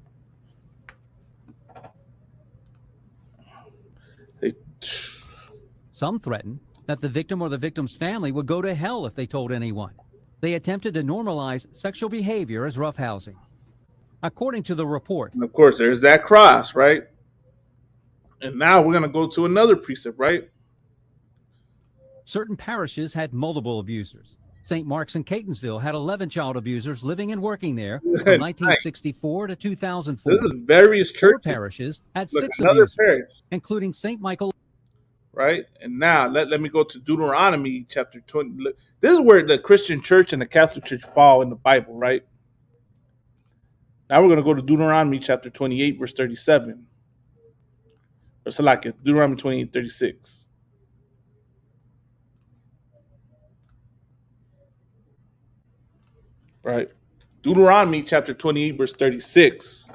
Some threatened that the victim or the victim's family would go to hell if they told anyone. They attempted to normalize sexual behavior as roughhousing. According to the report, and of course, there's that cross, right? And now we're going to go to another precept, right? Certain parishes had multiple abusers. St. Mark's in Catonsville had 11 child abusers living and working there from 1964 to 2004. This is various churches. 4 parishes had 6 abusers, including St. Michael. Right? And now let me go to Deuteronomy chapter 20. This is where the Christian church and the Catholic church fall in the Bible, right? Now we're going to go to Deuteronomy chapter 28, verse 37. Or Salakia, Deuteronomy 28, 36. Right? Deuteronomy chapter 28, verse 36.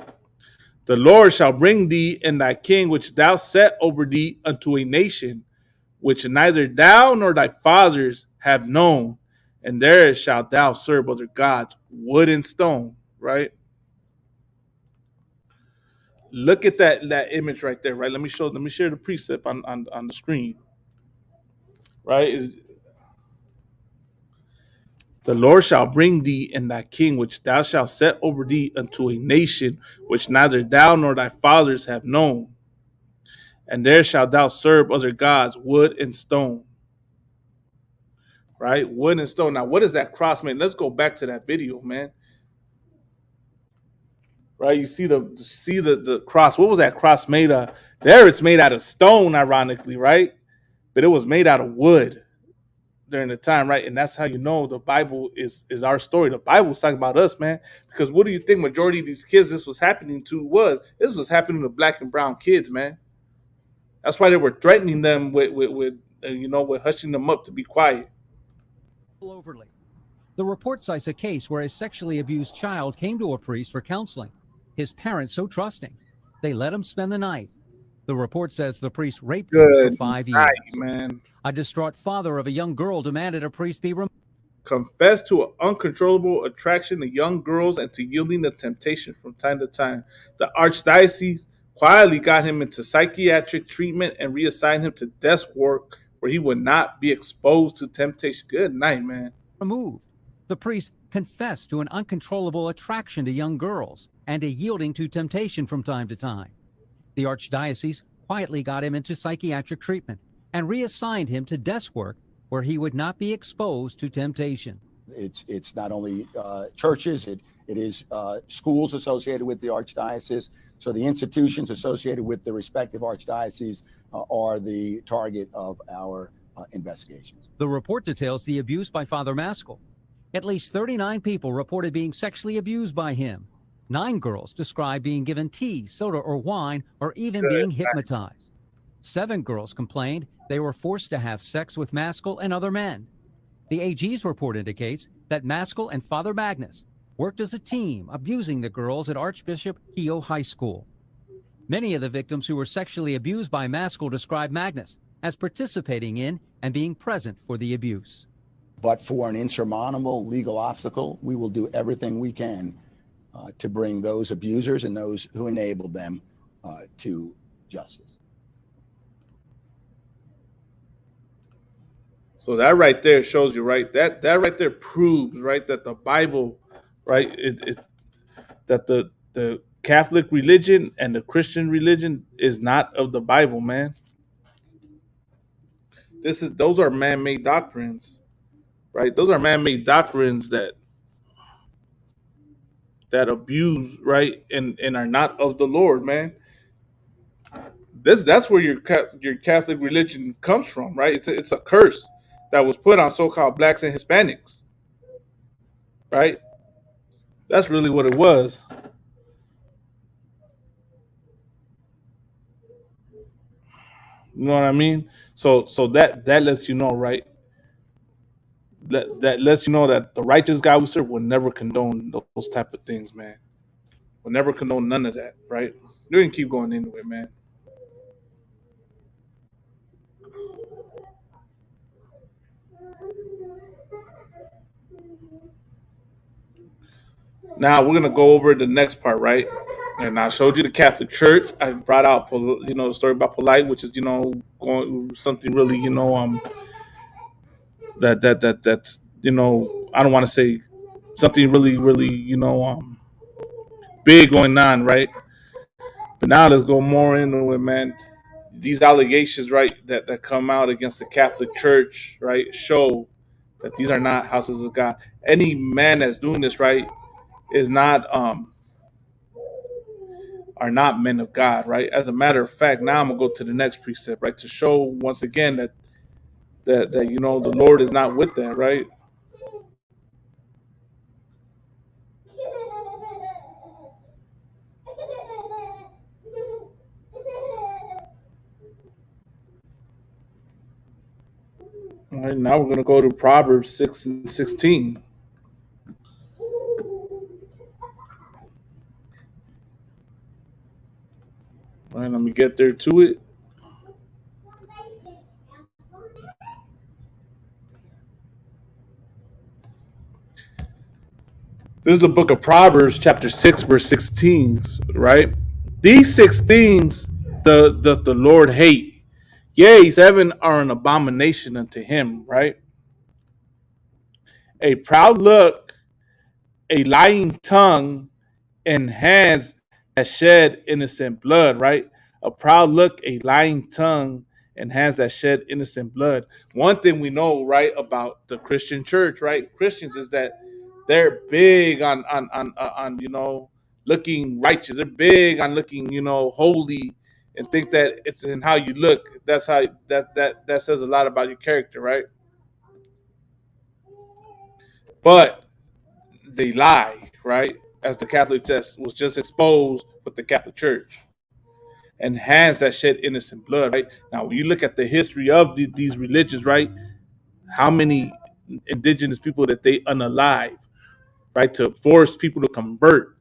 The Lord shall bring thee and thy king, which thou set over thee, unto a nation which neither thou nor thy fathers have known, and there shalt thou serve other gods, wood and stone. Right? Look at that image right there. Right? Let me share the precept on the screen. Right? The Lord shall bring thee and thy king, which thou shalt set over thee, unto a nation which neither thou nor thy fathers have known. And there shalt thou serve other gods, wood and stone. Right? Wood and stone. Now, what is that cross made? Let's go back to that video, man. Right? You see the cross. What was that cross made of? There it's made out of stone, ironically, right? But it was made out of wood during the time, right? And that's how you know the Bible is our story. The Bible's talking about us, man. Because what do you think majority of these kids this was happening to this was happening to black and brown kids, man. That's why they were threatening them with hushing them up to be quiet. Overly. The report cites a case where a sexually abused child came to a priest for counseling. His parents so trusting, they let him spend the night. The report says the priest raped him for 5 years. Man. A distraught father of a young girl demanded a priest be removed. Confessed to an uncontrollable attraction to young girls and to yielding to temptation from time to time. The archdiocese quietly got him into psychiatric treatment and reassigned him to desk work where he would not be exposed to temptation. Good night, man. Removed. The priest confessed to an uncontrollable attraction to young girls and a yielding to temptation from time to time. The archdiocese quietly got him into psychiatric treatment and reassigned him to desk work where he would not be exposed to temptation. It's not only churches, it is schools associated with the archdiocese. So the institutions associated with the respective archdioceses are the target of our investigations. The report details the abuse by Father Maskell. At least 39 people reported being sexually abused by him. 9 girls described being given tea, soda, or wine, or even being hypnotized. 7 girls complained they were forced to have sex with Maskell and other men. The AG's report indicates that Maskell and Father Magnus worked as a team, abusing the girls at Archbishop Keogh High School. Many of the victims who were sexually abused by Maskell described Magnus as participating in and being present for the abuse. But for an insurmountable legal obstacle, we will do everything we can to bring those abusers and those who enabled them to justice. So that right there shows you, right? That right there proves, right, that the Bible, right, that the Catholic religion and the Christian religion is not of the Bible, man. Those are man-made doctrines, right? Those are man-made doctrines that abuse, right, and are not of the Lord, man. That's where your Catholic religion comes from, right? It's a curse that was put on so-called blacks and Hispanics, right? That's really what it was. You know what I mean? So that lets you know, right? That lets you know that the righteous God we serve will never condone those type of things, man. Will never condone none of that, right? You're gonna keep going anyway, man. Now we're gonna go over the next part, right? And I showed you the Catholic Church. I brought out, the story about Polite, which is, going something really, that's, I don't want to say something really, really, big going on, right? But now let's go more into it, man. These allegations, right, that come out against the Catholic Church, right, show that these are not houses of God. Any man that's doing this, right, is not are not men of God, right? As a matter of fact, now I'm gonna go to the next precept, right, to show once again that the Lord is not with that, right? All right, now we're gonna go to Proverbs 6:16. All right, let me get there to it. This is the book of Proverbs, chapter 6, verse 16, right? These 6 things the Lord hate. Yea, 7 are an abomination unto him, right? A proud look, a lying tongue, and hands that shed innocent blood, right? A proud look, a lying tongue, and hands that shed innocent blood. One thing we know, right, about the Christian church, right? Christians is that they're big on looking righteous. They're big on looking, holy, and think that it's in how you look. That's how that says a lot about your character, right? But they lie, right? As the Catholic was just exposed with the Catholic Church, and hands that shed innocent blood, right? Now, when you look at the history of these religions, right? How many indigenous people that they unalive, right? To force people to convert,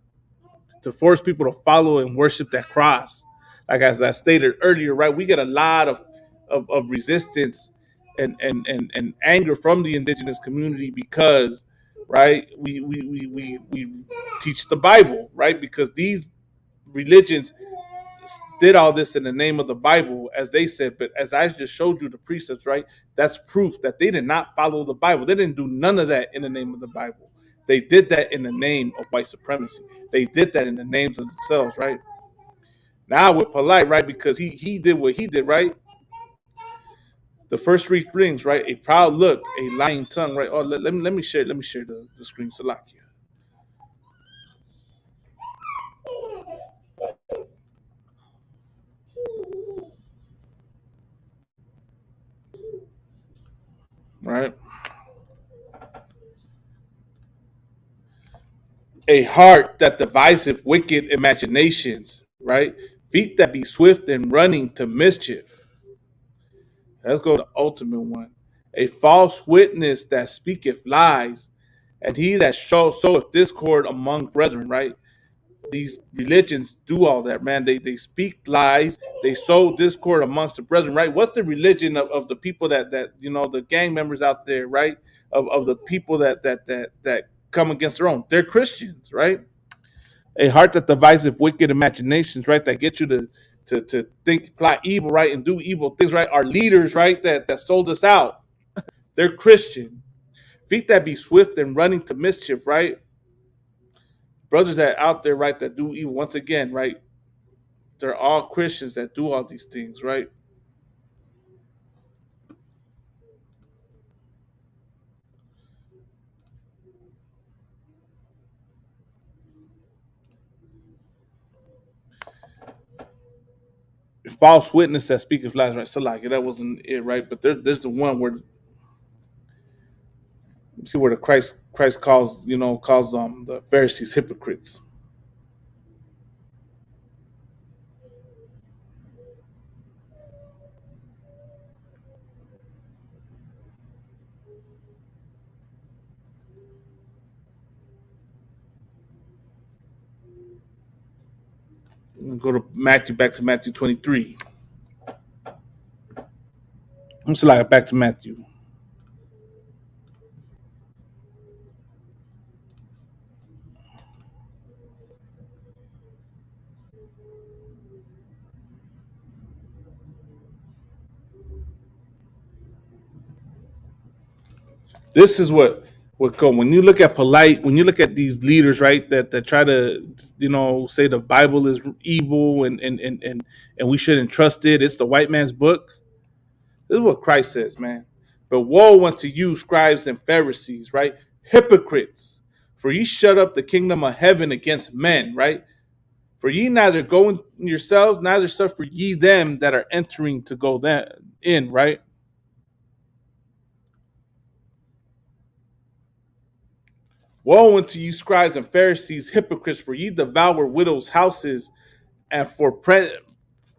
to force people to follow and worship that cross. Like as I stated earlier, right? We get a lot of resistance and anger from the indigenous community because, right, we teach the Bible, right? Because these religions did all this in the name of the Bible, as they said. But as I just showed you the precepts, right, that's proof that they did not follow the Bible. They didn't do none of that in the name of the Bible. They did that in the name of white supremacy. They did that in the names of themselves, right? Now with Polite, right, because he did what he did, right? The first 3 things, right? A proud look, a lying tongue, right? Oh, let me share the screen, Salakia. Right? A heart that deviseth wicked imaginations, right? Feet that be swift and running to mischief. Let's go to the ultimate one. A false witness that speaketh lies, and he that soweth discord among brethren, right? these religions do all that, man. They speak lies, they sow discord amongst the brethren, right? What's the religion of the people that you know, the gang members out there, right? Of the people that come against their own. They're Christians, right? A heart that devises wicked imaginations, right? That get you to think, plot evil, right, and do evil things, right? Our leaders, right, that sold us out. They're Christian. Feet that be swift and running to mischief, right? Brothers that out there, right, that do evil. Once again, right? They're all Christians that do all these things, right? False witness that speaketh lies, right? So like that wasn't it, right? But there's the one where see where the Christ calls the Pharisees hypocrites. Go to Matthew, back to Matthew 23. Let's like back to Matthew. This is what go when you look at when you look at these leaders, right, that try to say the Bible is evil and we shouldn't trust it. It's the white man's book. This is what Christ says, man. But woe unto you, scribes and Pharisees, right? Hypocrites, for ye shut up the kingdom of heaven against men, right? For ye neither go in yourselves, neither suffer ye them that are entering to go in, right? Woe unto you, scribes and Pharisees, hypocrites, for ye devour widows' houses, and for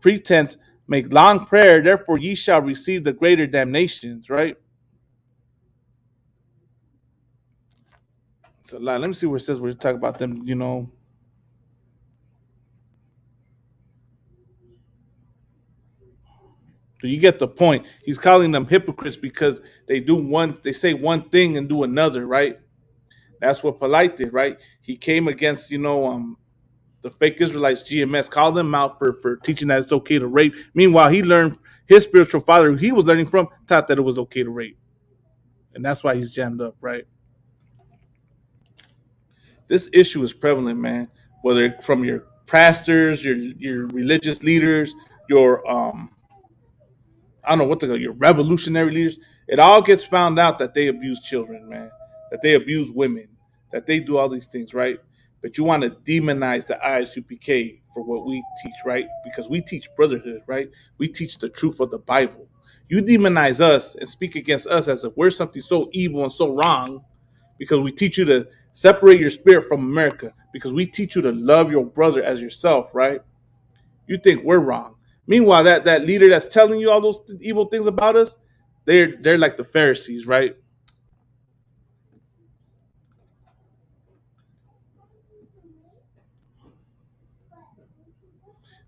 pretense make long prayer, therefore ye shall receive the greater damnations, right? So let me see where it says where you talk about them, So you get the point. He's calling them hypocrites because they say one thing and do another, right? That's what Polite did, right? He came against, the fake Israelites, GMS, called them out for teaching that it's okay to rape. Meanwhile, he learned his spiritual father, who he was learning from, taught that it was okay to rape. And that's why he's jammed up, right? This issue is prevalent, man. Whether from your pastors, your religious leaders, your I don't know what to call your revolutionary leaders. It all gets found out that they abuse children, man. That they abuse women. That they do all these things, right? But you want to demonize the ISUPK for what we teach, right? Because we teach brotherhood, right? We teach the truth of the Bible. You demonize us and speak against us as if we're something so evil and so wrong because we teach you to separate your spirit from America, because we teach you to love your brother as yourself, right? You think we're wrong. Meanwhile, that leader that's telling you all those evil things about us, they're like the Pharisees, right?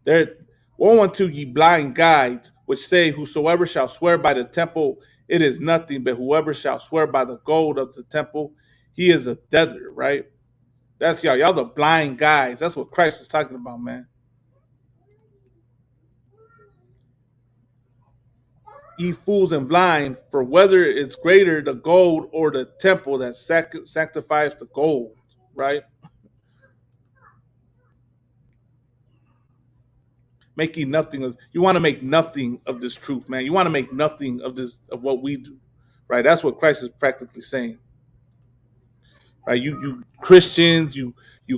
They're woe unto ye blind guides, which say, whosoever shall swear by the temple, it is nothing, but whoever shall swear by the gold of the temple, he is a debtor, right? That's y'all. Y'all the blind guides. That's what Christ was talking about, man. Ye fools and blind, for whether it's greater the gold or the temple that sanctifies the gold, right? Making nothing of, you want to make nothing of this truth, man. You want to make nothing of this, of what we do, right? That's what Christ is practically saying, right? You Christians, you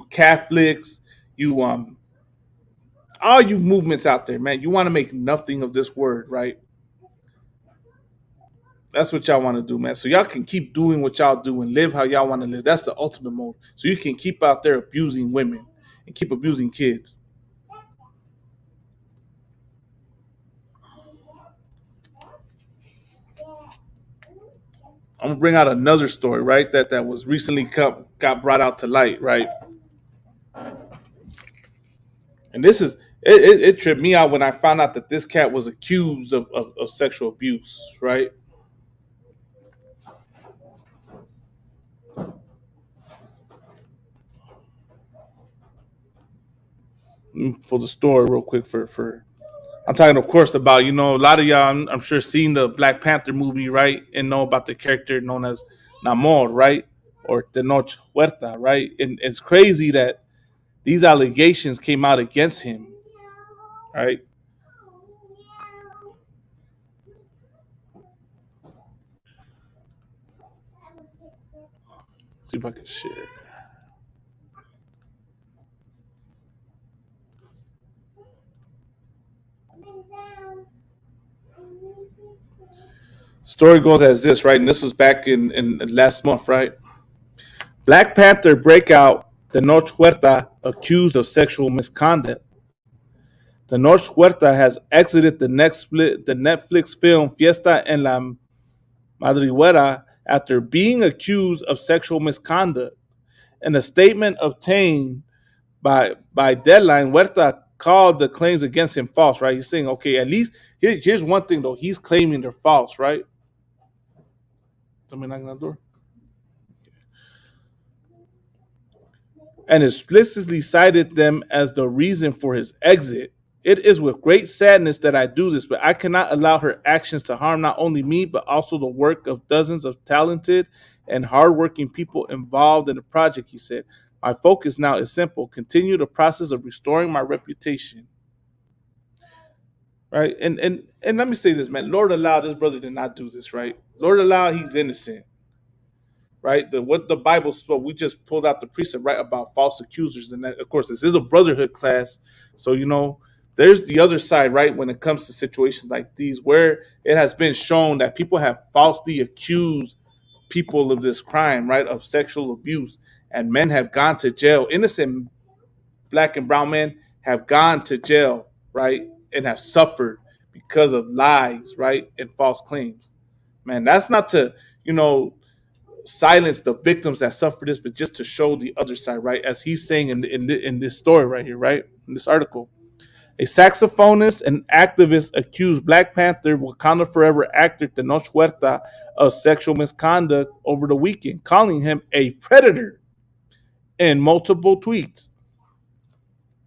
Catholics, you all you movements out there, man. You want to make nothing of this word, right? That's what y'all want to do, man. So y'all can keep doing what y'all do and live how y'all want to live. That's the ultimate mode. So you can keep out there abusing women and keep abusing kids. I'm gonna bring out another story, right? That was recently got brought out to light, right? And this is it tripped me out when I found out that this cat was accused of sexual abuse, right? Let me pull the story real quick for I'm talking, of course, about, a lot of y'all, I'm sure, seen the Black Panther movie, right? And know about the character known as Namor, right? Or Tenoch Huerta, right? And it's crazy that these allegations came out against him, right? See if I can share. Story goes as this, right? And this was back in last month, right? Black Panther breakout, Tenoch Huerta accused of sexual misconduct. Tenoch Huerta has exited the Netflix film Fiesta en la Madriguera after being accused of sexual misconduct. In a statement obtained by Deadline, Huerta called the claims against him false, right? He's saying, okay, at least here's one thing though. He's claiming they're false, right? Somebody knocking on the door. And explicitly cited them as the reason for his exit. It is with great sadness that I do this, but I cannot allow her actions to harm not only me, but also the work of dozens of talented and hardworking people involved in the project, he said. My focus now is simple: continue the process of restoring my reputation. Right? And let me say this, man. Lord allow this brother did not do this, right? Lord allow he's innocent. Right? What the Bible spoke, we just pulled out the precept, right, about false accusers. And that, of course, this is a brotherhood class. So, there's the other side, right, when it comes to situations like these, where it has been shown that people have falsely accused people of this crime, right, of sexual abuse, and men have gone to jail. Innocent black and brown men have gone to jail, right, and have suffered because of lies, right, and false claims. Man, that's not to, silence the victims that suffer this, but just to show the other side, right? As he's saying in this story right here, right, in this article. A saxophonist and activist accused Black Panther Wakanda Forever actor Tenoch Huerta of sexual misconduct over the weekend, calling him a predator in multiple tweets.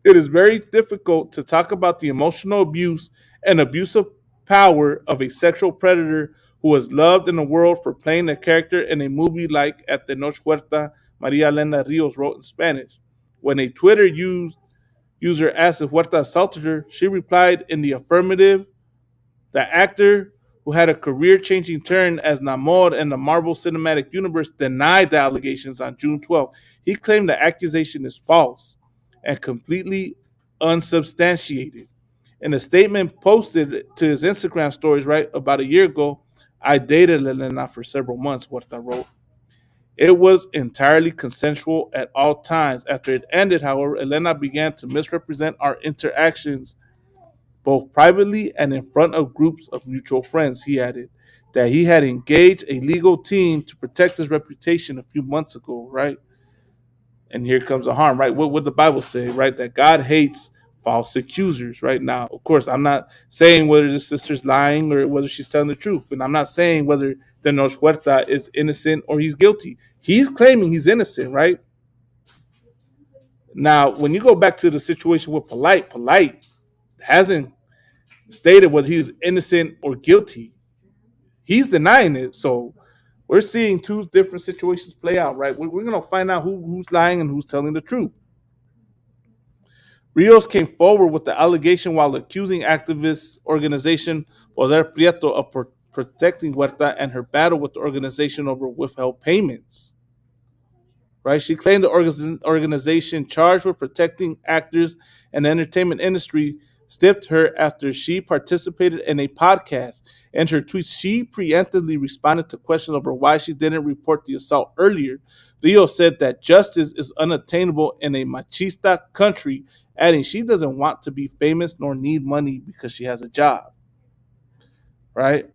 It is very difficult to talk about the emotional abuse and abuse of power of a sexual predator who is loved in the world for playing a character in a movie like At Tenoch Huerta, Maria Elena Rios wrote in Spanish. When a Twitter user asked if Huerta assaulted her, she replied in the affirmative. The actor, who had a career-changing turn as Namor in the Marvel Cinematic Universe, denied the allegations on June 12th. He claimed the accusation is false and completely unsubstantiated. In a statement posted to his Instagram stories right about a year ago, I dated Elena for several months, Huerta wrote. It was entirely consensual at all times. After it ended, however, Elena began to misrepresent our interactions both privately and in front of groups of mutual friends. He added that he had engaged a legal team to protect his reputation a few months ago, right? And here comes the harm, right? What would the Bible say, right? That God hates false accusers, right? Now, of course, I'm not saying whether the sister's lying or whether she's telling the truth, and I'm not saying whether Tenoch Huerta is innocent or he's guilty. He's claiming he's innocent, right? Now, when you go back to the situation with Polite hasn't stated whether he was innocent or guilty. He's denying it. So we're seeing two different situations play out, right? We're going to find out who's lying and who's telling the truth. Rios came forward with the allegation while accusing activist organization Poder Prieto of protecting Huerta and her battle with the organization over withheld payments. Right? She claimed the organization charged with protecting actors and the entertainment industry stiffed her after she participated in a podcast. In her tweets, she preemptively responded to questions over why she didn't report the assault earlier. Rio said that justice is unattainable in a machista country, adding she doesn't want to be famous nor need money because she has a job. Right?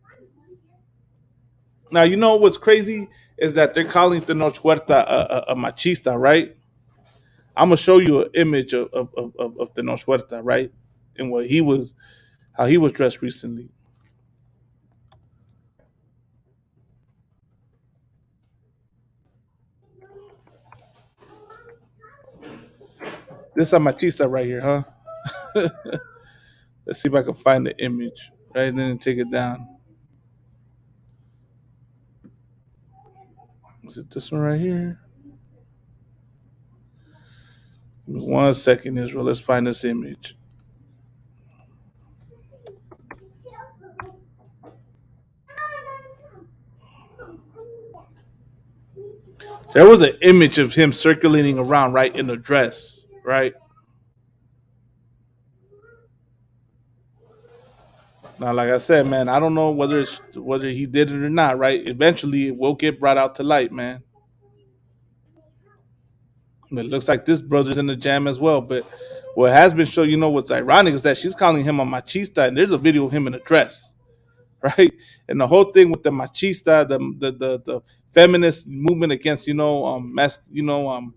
Now, you know what's crazy is that they're calling Tenoch Huerta a machista, right? I'm gonna show you an image of Tenoch Huerta, right? And how he was dressed recently. This is a machista right here, huh? Let's see if I can find the image, right? And then take it down. Is it this one right here? Give me 1 second, Israel. Let's find this image. There was an image of him circulating around, right, in a dress, right? Now, like I said, man, I don't know whether he did it or not, right? Eventually, it will get brought out to light, man. It looks like this brother's in the jam as well. But what has been shown, what's ironic is that she's calling him a machista, and there's a video of him in a dress, right? And the whole thing with the machista, the feminist movement against, machismo,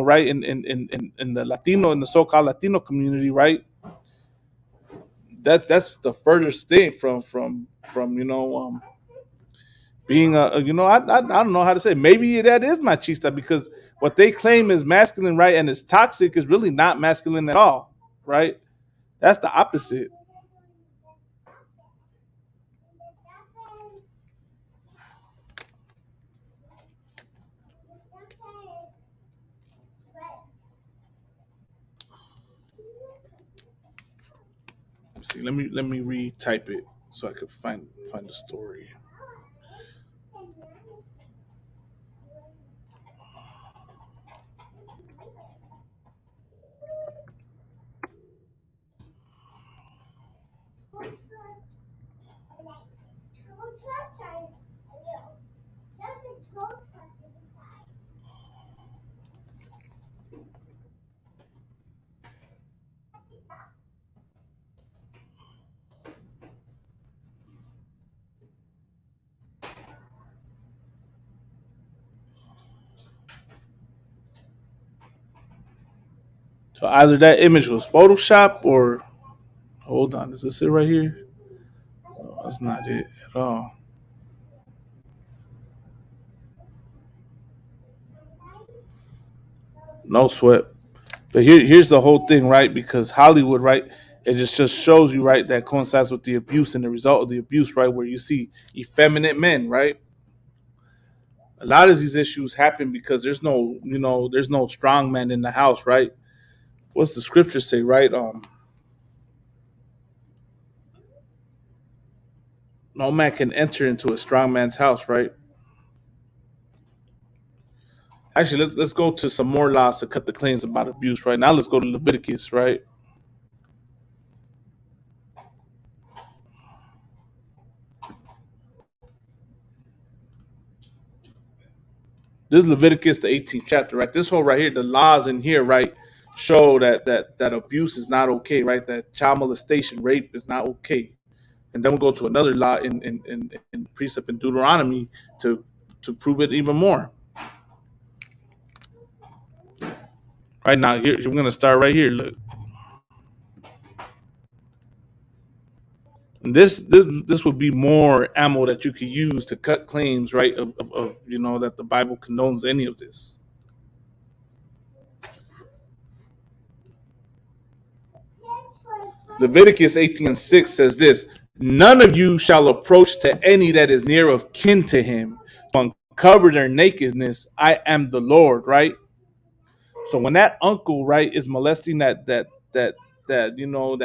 right? In the Latino, in the so-called Latino community, right? That's the furthest thing from being I don't know how to say. Maybe that is machista because what they claim is masculine, right, and it's toxic is really not masculine at all, right? That's the opposite. See, let me retype it so I could find the story. So either that image was Photoshop or hold on, is this it right here? No, that's not it at all. No sweat. But here's the whole thing, right? Because Hollywood, right, it just shows you, right, that coincides with the abuse and the result of the abuse, right, where you see effeminate men, right? A lot of these issues happen because there's no strong man in the house, right? What's the scripture say, right? No man can enter into a strong man's house, right? Actually, let's go to some more laws to cut the claims about abuse, right? Now let's go to Leviticus, right? This is Leviticus, the 18th chapter, right? This whole right here, the laws in here, right, show that abuse is not okay, right? That child molestation, rape is not okay. And then we'll go to another law in precept in Deuteronomy to prove it even more. Right now, here we're gonna start right here. Look, and this would be more ammo that you could use to cut claims, right? Of that the Bible condones any of this. Leviticus 18:6 says this: none of you shall approach to any that is near of kin to him to uncover their nakedness. I am the Lord, right? So when that uncle, right, is molesting that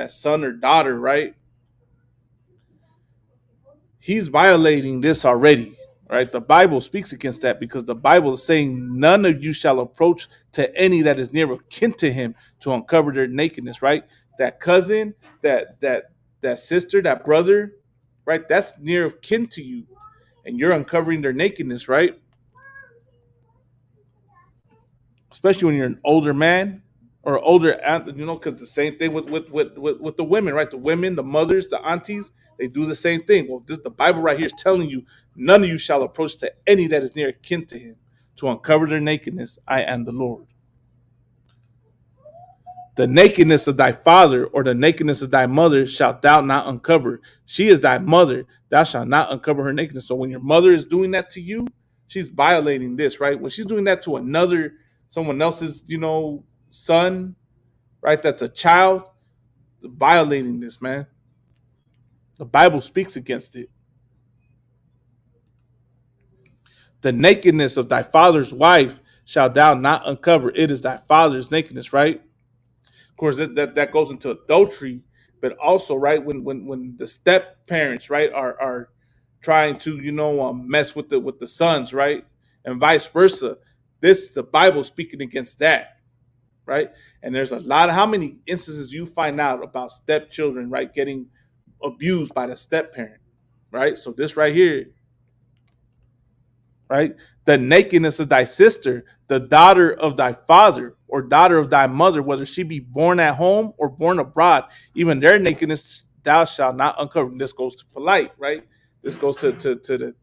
son or daughter, right, he's violating this already, right? The Bible speaks against that because the Bible is saying none of you shall approach to any that is near of kin to him to uncover their nakedness, right? That cousin, that sister, that brother, right? That's near of kin to you, and you're uncovering their nakedness, right? Especially when you're an older man or older, because the same thing with the women, right? The women, the mothers, the aunties, they do the same thing. Well, the Bible right here is telling you, none of you shall approach to any that is near kin to him to uncover their nakedness. I am the Lord. The nakedness of thy father or the nakedness of thy mother shalt thou not uncover. She is thy mother. Thou shalt not uncover her nakedness. So when your mother is doing that to you, she's violating this, right? When she's doing that to someone else's, son, right? That's a child, violating this, man. The Bible speaks against it. The nakedness of thy father's wife shalt thou not uncover. It is thy father's nakedness, right? Of course, that goes into adultery, but also, right, when the step parents, right, are trying to, mess with the sons, right, and vice versa. The Bible speaking against that, right? And there's a lot of how many instances you find out about stepchildren, right, getting abused by the step parent, right? So this right here, right? The nakedness of thy sister, the daughter of thy father or daughter of thy mother, whether she be born at home or born abroad, even their nakedness thou shalt not uncover. And this goes to polite, right? This goes to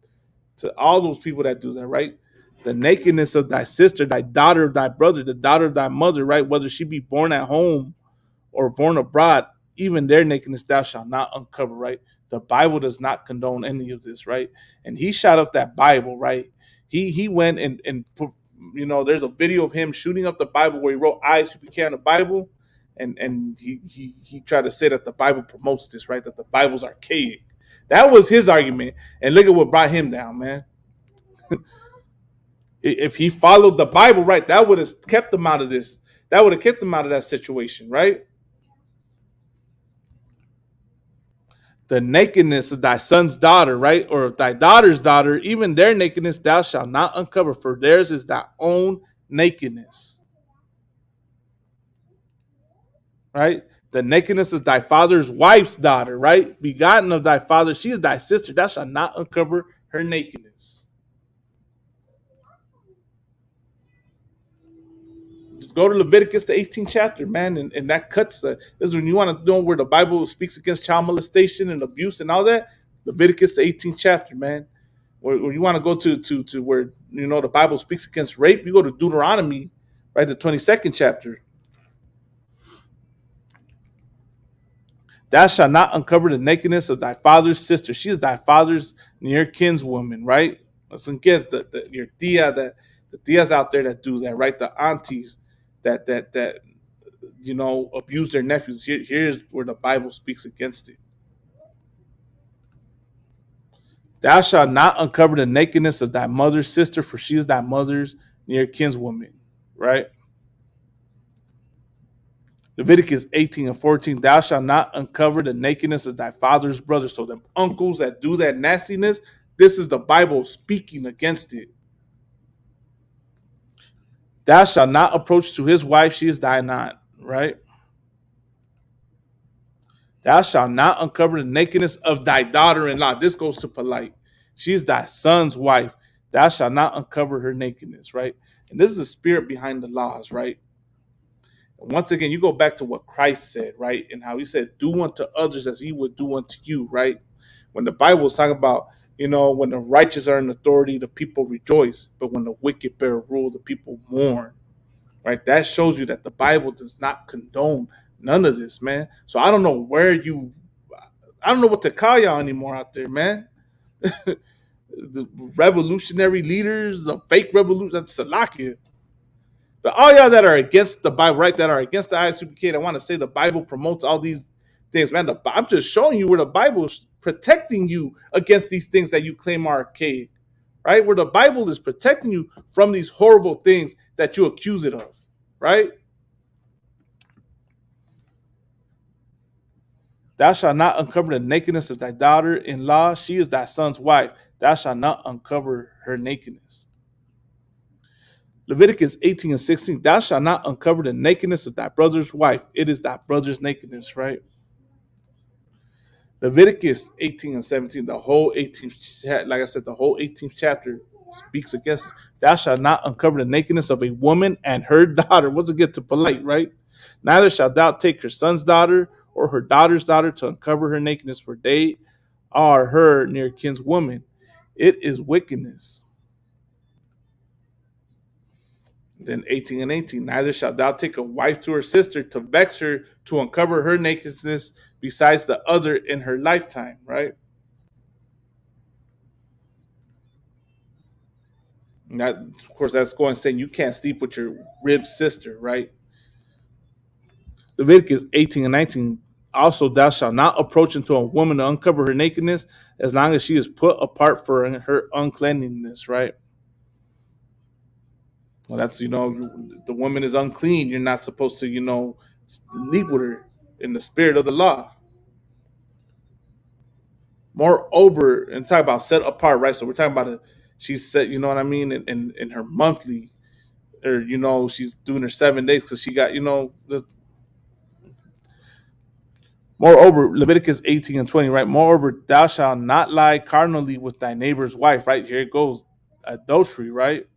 all those people that do that, right? The nakedness of thy sister, thy daughter of thy brother, the daughter of thy mother, right? Whether she be born at home or born abroad, even their nakedness thou shalt not uncover, right? The Bible does not condone any of this, right? And he shot up that Bible, right? He went and put, there's a video of him shooting up the Bible where he wrote ISUPK on the Bible, and he tried to say that the Bible promotes this, right? That the Bible's archaic. That was his argument, and look at what brought him down, man. If he followed the Bible, right, that would have kept him out of this. That would have kept him out of that situation, right? The nakedness of thy son's daughter, right, or thy daughter's daughter, even their nakedness thou shalt not uncover, for theirs is thy own nakedness, right? The nakedness of thy father's wife's daughter, right, begotten of thy father, she is thy sister, thou shalt not uncover her nakedness. Just go to Leviticus, the 18th chapter, man, and that cuts this is when you want to know where the Bible speaks against child molestation and abuse and all that. Leviticus, the 18th chapter, man. Or you want to go to where the Bible speaks against rape, you go to Deuteronomy, right, the 22nd chapter. Thou shalt not uncover the nakedness of thy father's sister. She is thy father's near kinswoman, right? Let's against your tia, the tias out there that do that, right? The aunties that abuse their nephews. Here's where the Bible speaks against it. Thou shalt not uncover the nakedness of thy mother's sister, for she is thy mother's near kinswoman, right? Leviticus 18 and 14, thou shalt not uncover the nakedness of thy father's brother. So them uncles that do that nastiness, this is the Bible speaking against it. Thou shalt not approach to his wife, she is thy not, right? Thou shalt not uncover the nakedness of thy daughter-in-law. This goes to polite. She is thy son's wife. Thou shalt not uncover her nakedness, right? And this is the spirit behind the laws, right? And once again, you go back to what Christ said, right? And how he said, do unto others as he would do unto you, right? When the Bible is talking about, when the righteous are in authority, the people rejoice. But when the wicked bear rule, the people mourn, right? That shows you that the Bible does not condone none of this, man. So I don't know what to call y'all anymore out there, man. The revolutionary leaders, the fake revolution, that's Salakia. But all y'all that are against the Bible, right, that are against the ISUPK, I want to say the Bible promotes all these things, man. I'm just showing you where the Bible is protecting you against these things that you claim are archaic, right? Where the Bible is protecting you from these horrible things that you accuse it of, right? Thou shalt not uncover the nakedness of thy daughter-in-law. She is thy son's wife. Thou shalt not uncover her nakedness. Leviticus 18 and 16. Thou shalt not uncover the nakedness of thy brother's wife. It is thy brother's nakedness, right? Leviticus 18 and 17. The whole 18th, like I said, the whole 18th chapter speaks against it. Thou shalt not uncover the nakedness of a woman and her daughter. Once again, to polite, right? Neither shalt thou take her son's daughter or her daughter's daughter to uncover her nakedness, for they are her near kinswoman. It is wickedness. Then 18 and 18, neither shalt thou take a wife to her sister to vex her, to uncover her nakedness besides the other in her lifetime, right? And that, of course, that's going saying you can't sleep with your rib sister, right? Leviticus 18 and 19, also thou shalt not approach unto a woman to uncover her nakedness as long as she is put apart for her uncleanness, right? Well, that's, the woman is unclean. You're not supposed to, sleep with her in the spirit of the law. Moreover, and talk about set apart, right? So we're talking about she's set, you know what I mean, in her monthly, or she's doing her 7 days because she got, moreover, Leviticus 18 and 20, right? Moreover, thou shalt not lie carnally with thy neighbor's wife, right? Here it goes, adultery, right?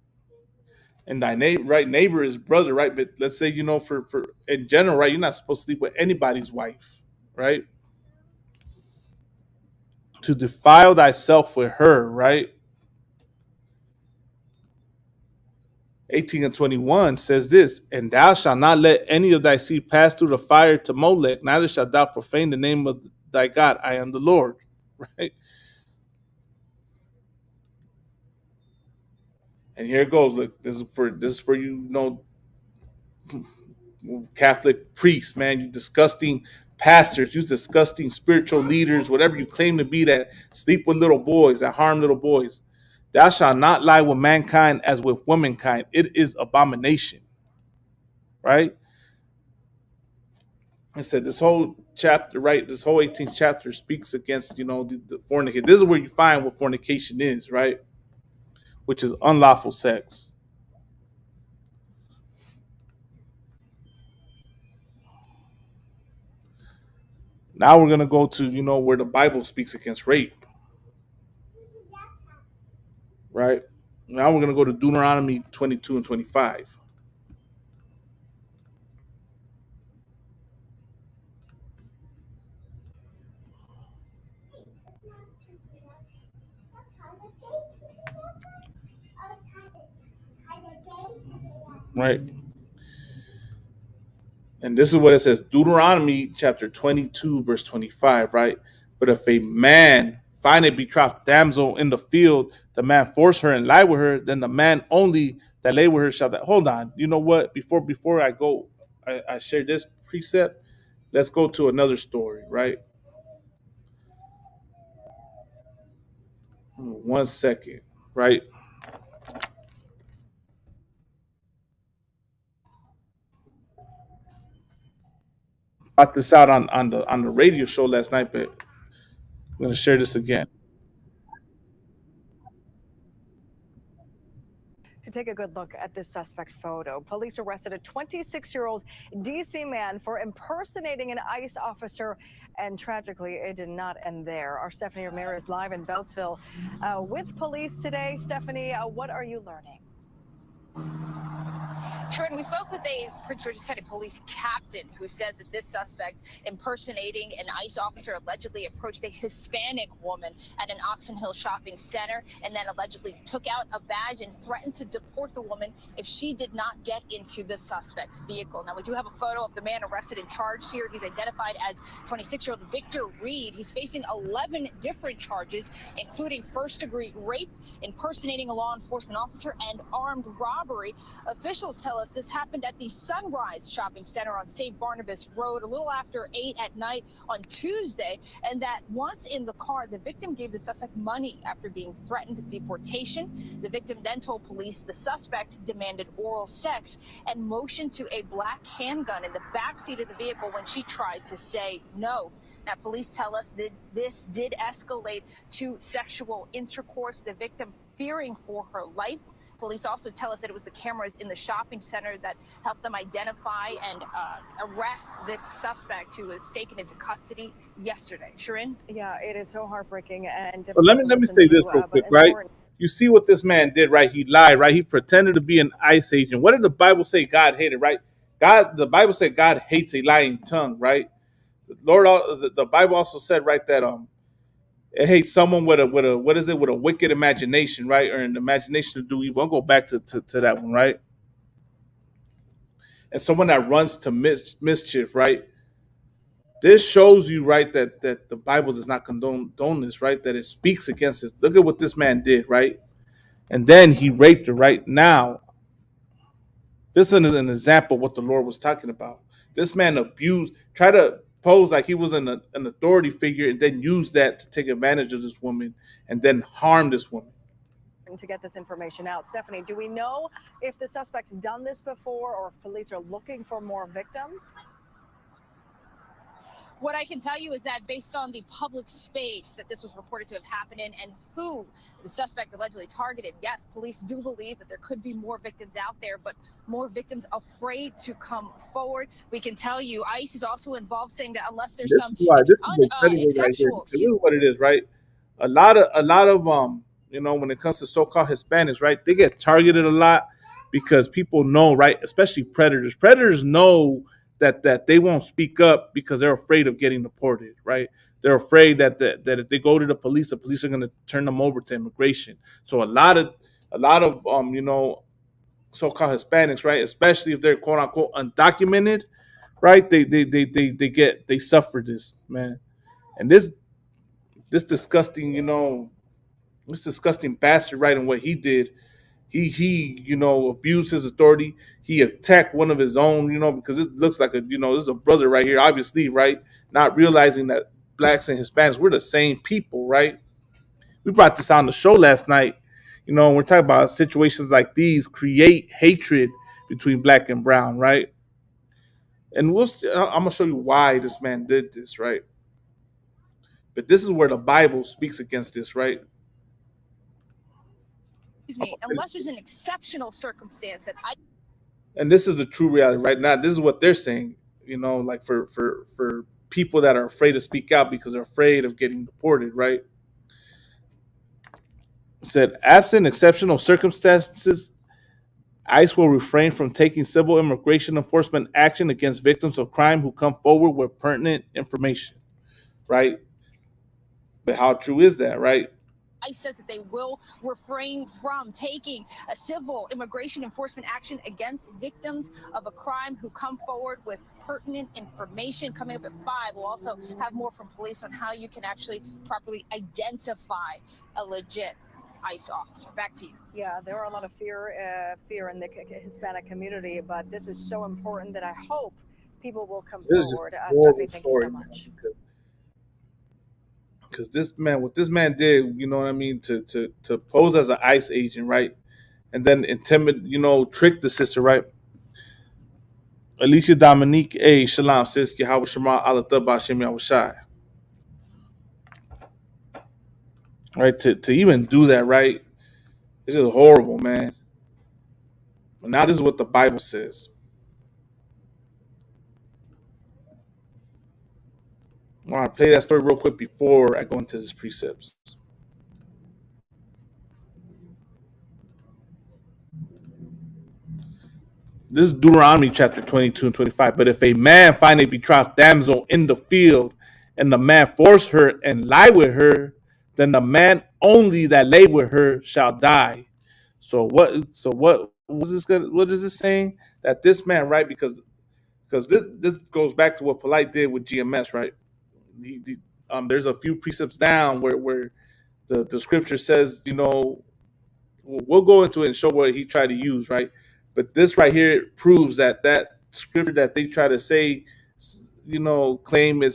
And thy neighbor is brother, right? But let's say, for in general, right, you're not supposed to sleep with anybody's wife, right? To defile thyself with her, right? 18 and 21 says this, and thou shalt not let any of thy seed pass through the fire to Molech, neither shalt thou profane the name of thy God. I am the Lord, right? And here it goes. Look, this is for Catholic priests, man, you disgusting pastors, you disgusting spiritual leaders, whatever you claim to be, that sleep with little boys, that harm little boys. Thou shalt not lie with mankind as with womankind. It is abomination, right? I said this whole chapter, right? This whole 18th chapter speaks against, the fornication. This is where you find what fornication is, right? Which is unlawful sex. Now we're going to go to, where the Bible speaks against rape. Right? Now we're going to go to Deuteronomy 22 and 25. Right? And this is what it says, Deuteronomy chapter 22, verse 25, right? But if a man find a betrothed damsel in the field, the man force her and lie with her, then the man only that lay with her shall die. Hold on. You know what? Before I go, I share this precept. Let's go to another story, right? 1 second, right? Brought this out on the radio show last night, but I'm going to share this again. To take a good look at this suspect photo, police arrested a 26-year-old D.C. man for impersonating an ICE officer, and tragically, it did not end there. Our Stephanie Ramirez live in Beltsville with police today. Stephanie, what are you learning? Jordan, we spoke with a Prince George's County police captain who says that this suspect impersonating an ICE officer allegedly approached a Hispanic woman at an Oxon Hill shopping center and then allegedly took out a badge and threatened to deport the woman if she did not get into the suspect's vehicle. Now, we do have a photo of the man arrested and charged here. He's identified as 26-year-old Victor Reed. He's facing 11 different charges, including first-degree rape, impersonating a law enforcement officer, and armed robbery. Officials tell us this happened at the Sunrise Shopping Center on St. Barnabas Road a little after 8 at night on Tuesday, and that once in the car, the victim gave the suspect money after being threatened deportation. The victim then told police the suspect demanded oral sex and motioned to a black handgun in the backseat of the vehicle when she tried to say no. Now, police tell us that this did escalate to sexual intercourse, the victim fearing for her life. Police also tell us that it was the cameras in the shopping center that helped them identify and arrest this suspect who was taken into custody yesterday. Sharon? Yeah, it is so heartbreaking. And so let me say this real quick, right? You see what this man did, right? He lied, right? He pretended to be an ICE agent. What did the Bible say God hated, right? The Bible said God hates a lying tongue, right? The Bible also said, right, that it hates someone with a wicked imagination, right? Or an imagination to do evil. I'll go back to that one, right? and someone that runs to mischief, right? This shows you, right, that the Bible does not condone this, right? That it speaks against this. Look at what this man did, right? And then he raped her, right? Now, this is an example of what the Lord was talking about. This man abused, try to pose like he was an authority figure, and then use that to take advantage of this woman and then harm this woman. To get this information out. Stephanie, do we know if the suspect's done this before or if police are looking for more victims? What I can tell you is that based on the public space that this was reported to have happened in and who the suspect allegedly targeted, yes, police do believe that there could be more victims out there, but more victims afraid to come forward. We can tell you ICE is also involved, saying that unless there's some exceptional, this is what it is, right? A lot of you know, when it comes to so-called Hispanics, right, they get targeted a lot because people know, right, especially predators. Predators know that they won't speak up because they're afraid of getting deported, right? They're afraid that if they go to the police are going to turn them over to immigration. So a lot of you know, so-called Hispanics, right, especially if they're quote unquote undocumented, right? They suffer this, man. And this disgusting, you know, this disgusting bastard, right, and what he did. He you know, abused his authority. He attacked one of his own, you know, because it looks like you know, this is a brother right here, obviously, right? Not realizing that blacks and Hispanics, we're the same people, right? We brought this on the show last night. You know, we're talking about situations like these create hatred between black and brown, right? And I'm gonna show you why this man did this, right? But this is where the Bible speaks against this, right? Unless there's an exceptional circumstance that And this is the true reality right now. This is what they're saying, you know, like for people that are afraid to speak out because they're afraid of getting deported, right? It said, absent exceptional circumstances, ICE will refrain from taking civil immigration enforcement action against victims of crime who come forward with pertinent information, right? But how true is that, right? ICE says that they will refrain from taking a civil immigration enforcement action against victims of a crime who come forward with pertinent information. Coming up at 5, we'll also have more from police on how you can actually properly identify a legit ICE officer. Back to you. Yeah, there are a lot of fear in the Hispanic community, but this is so important that I hope people will come forward. Stephanie, thank you so much. Because this man, what this man did, you know what I mean, to pose as an ICE agent, right, and then intimidate, you know, trick the sister, right? Alicia Dominique A. Shalom says, Yahweh Shema Alata Bashem Yahushai. Right, to even do that, right? It's just horrible, man. But now this is what the Bible says. I want to play that story real quick before I go into his precepts. This is Deuteronomy chapter 22 and 25. But if a man find a betrothed damsel in the field, and the man force her and lie with her, then the man only that lay with her shall die. So what was this gonna, what is this saying? That this man, right? Because this goes back to what Polite did with GMS, right? There's a few precepts down where the scripture says, you know, we'll go into it and show what he tried to use, right? But this right here proves that scripture that they try to say, you know, claim it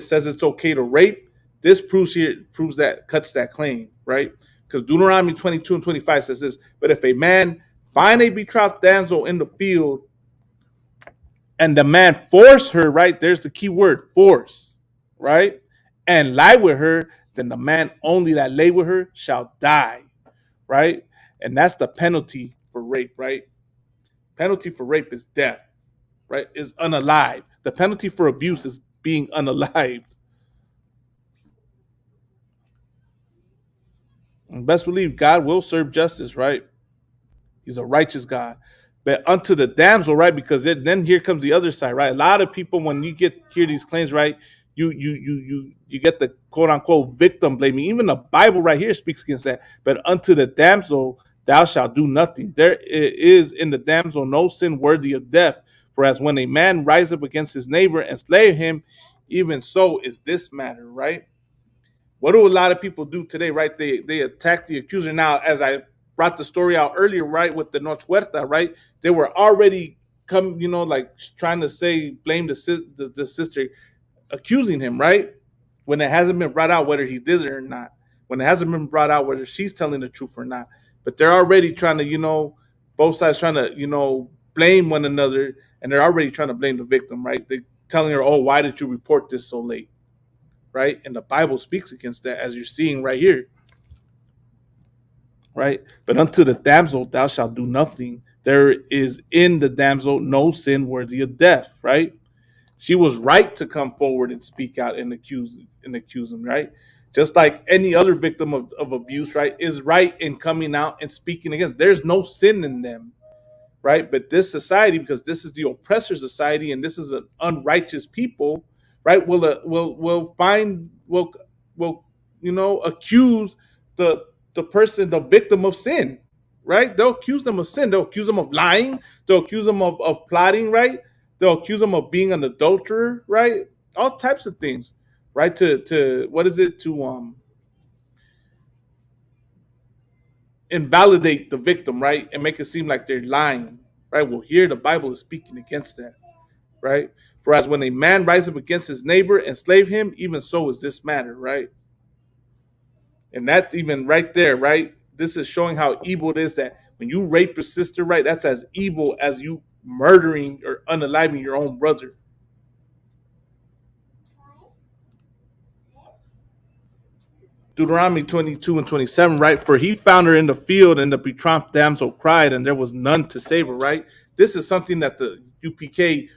says it's okay to rape. This proves that cuts that claim, right? Because Deuteronomy 22 and 25 says this, but if a man find a betrothed damsel in the field and the man force her, right? There's the key word, force, right? And lie with her, then the man only that lay with her shall die, right? And that's the penalty for rape, right? Penalty for rape is death, right? Is unalive. The penalty for abuse is being unalived. And best believe God will serve justice, right? He's a righteous God. But unto the damsel, right? Because then here comes the other side, right? A lot of people, when you hear these claims, right? You get the quote unquote victim blaming. Even the Bible right here speaks against that. But unto the damsel thou shalt do nothing. There is in the damsel no sin worthy of death. For as when a man rise up against his neighbor and slay him, even so is this matter, right? What do a lot of people do today, right? They attack the accuser. Now, as I brought the story out earlier, right, with the Noche Huerta, right? They were already like trying to blame the sister, accusing him, right? When it hasn't been brought out whether he did it or not. When it hasn't been brought out whether she's telling the truth or not. But they're already trying to, both sides trying to, blame one another, and they're already trying to blame the victim, right? They're telling her, oh, why did you report this so late? Right? And the Bible speaks against that, as you're seeing right here. Right? But unto the damsel thou shalt do nothing. There is in the damsel no sin worthy of death, right? She was right to come forward and speak out and accuse him, right? Just like any other victim of abuse, right, is right in coming out and speaking against. There's no sin in them, right? But this society, because this is the oppressor society and this is an unrighteous people, right, will accuse the person, the victim of sin, right? They'll accuse them of sin. They'll accuse them of lying. They'll accuse them of plotting, right? They'll accuse them of being an adulterer, right? All types of things, right? To what is it? To invalidate the victim, right? And make it seem like they're lying, right? Well, here the Bible is speaking against that, right? For as when a man rises up against his neighbor and slay him, even so is this matter, right? And that's even right there, right? This is showing how evil it is that when you rape your sister, right, that's as evil as you murdering or unaliving your own brother. Deuteronomy 22:27, right? For he found her in the field, and the betrothed damsel cried, and there was none to save her, right? This is something that the UPK,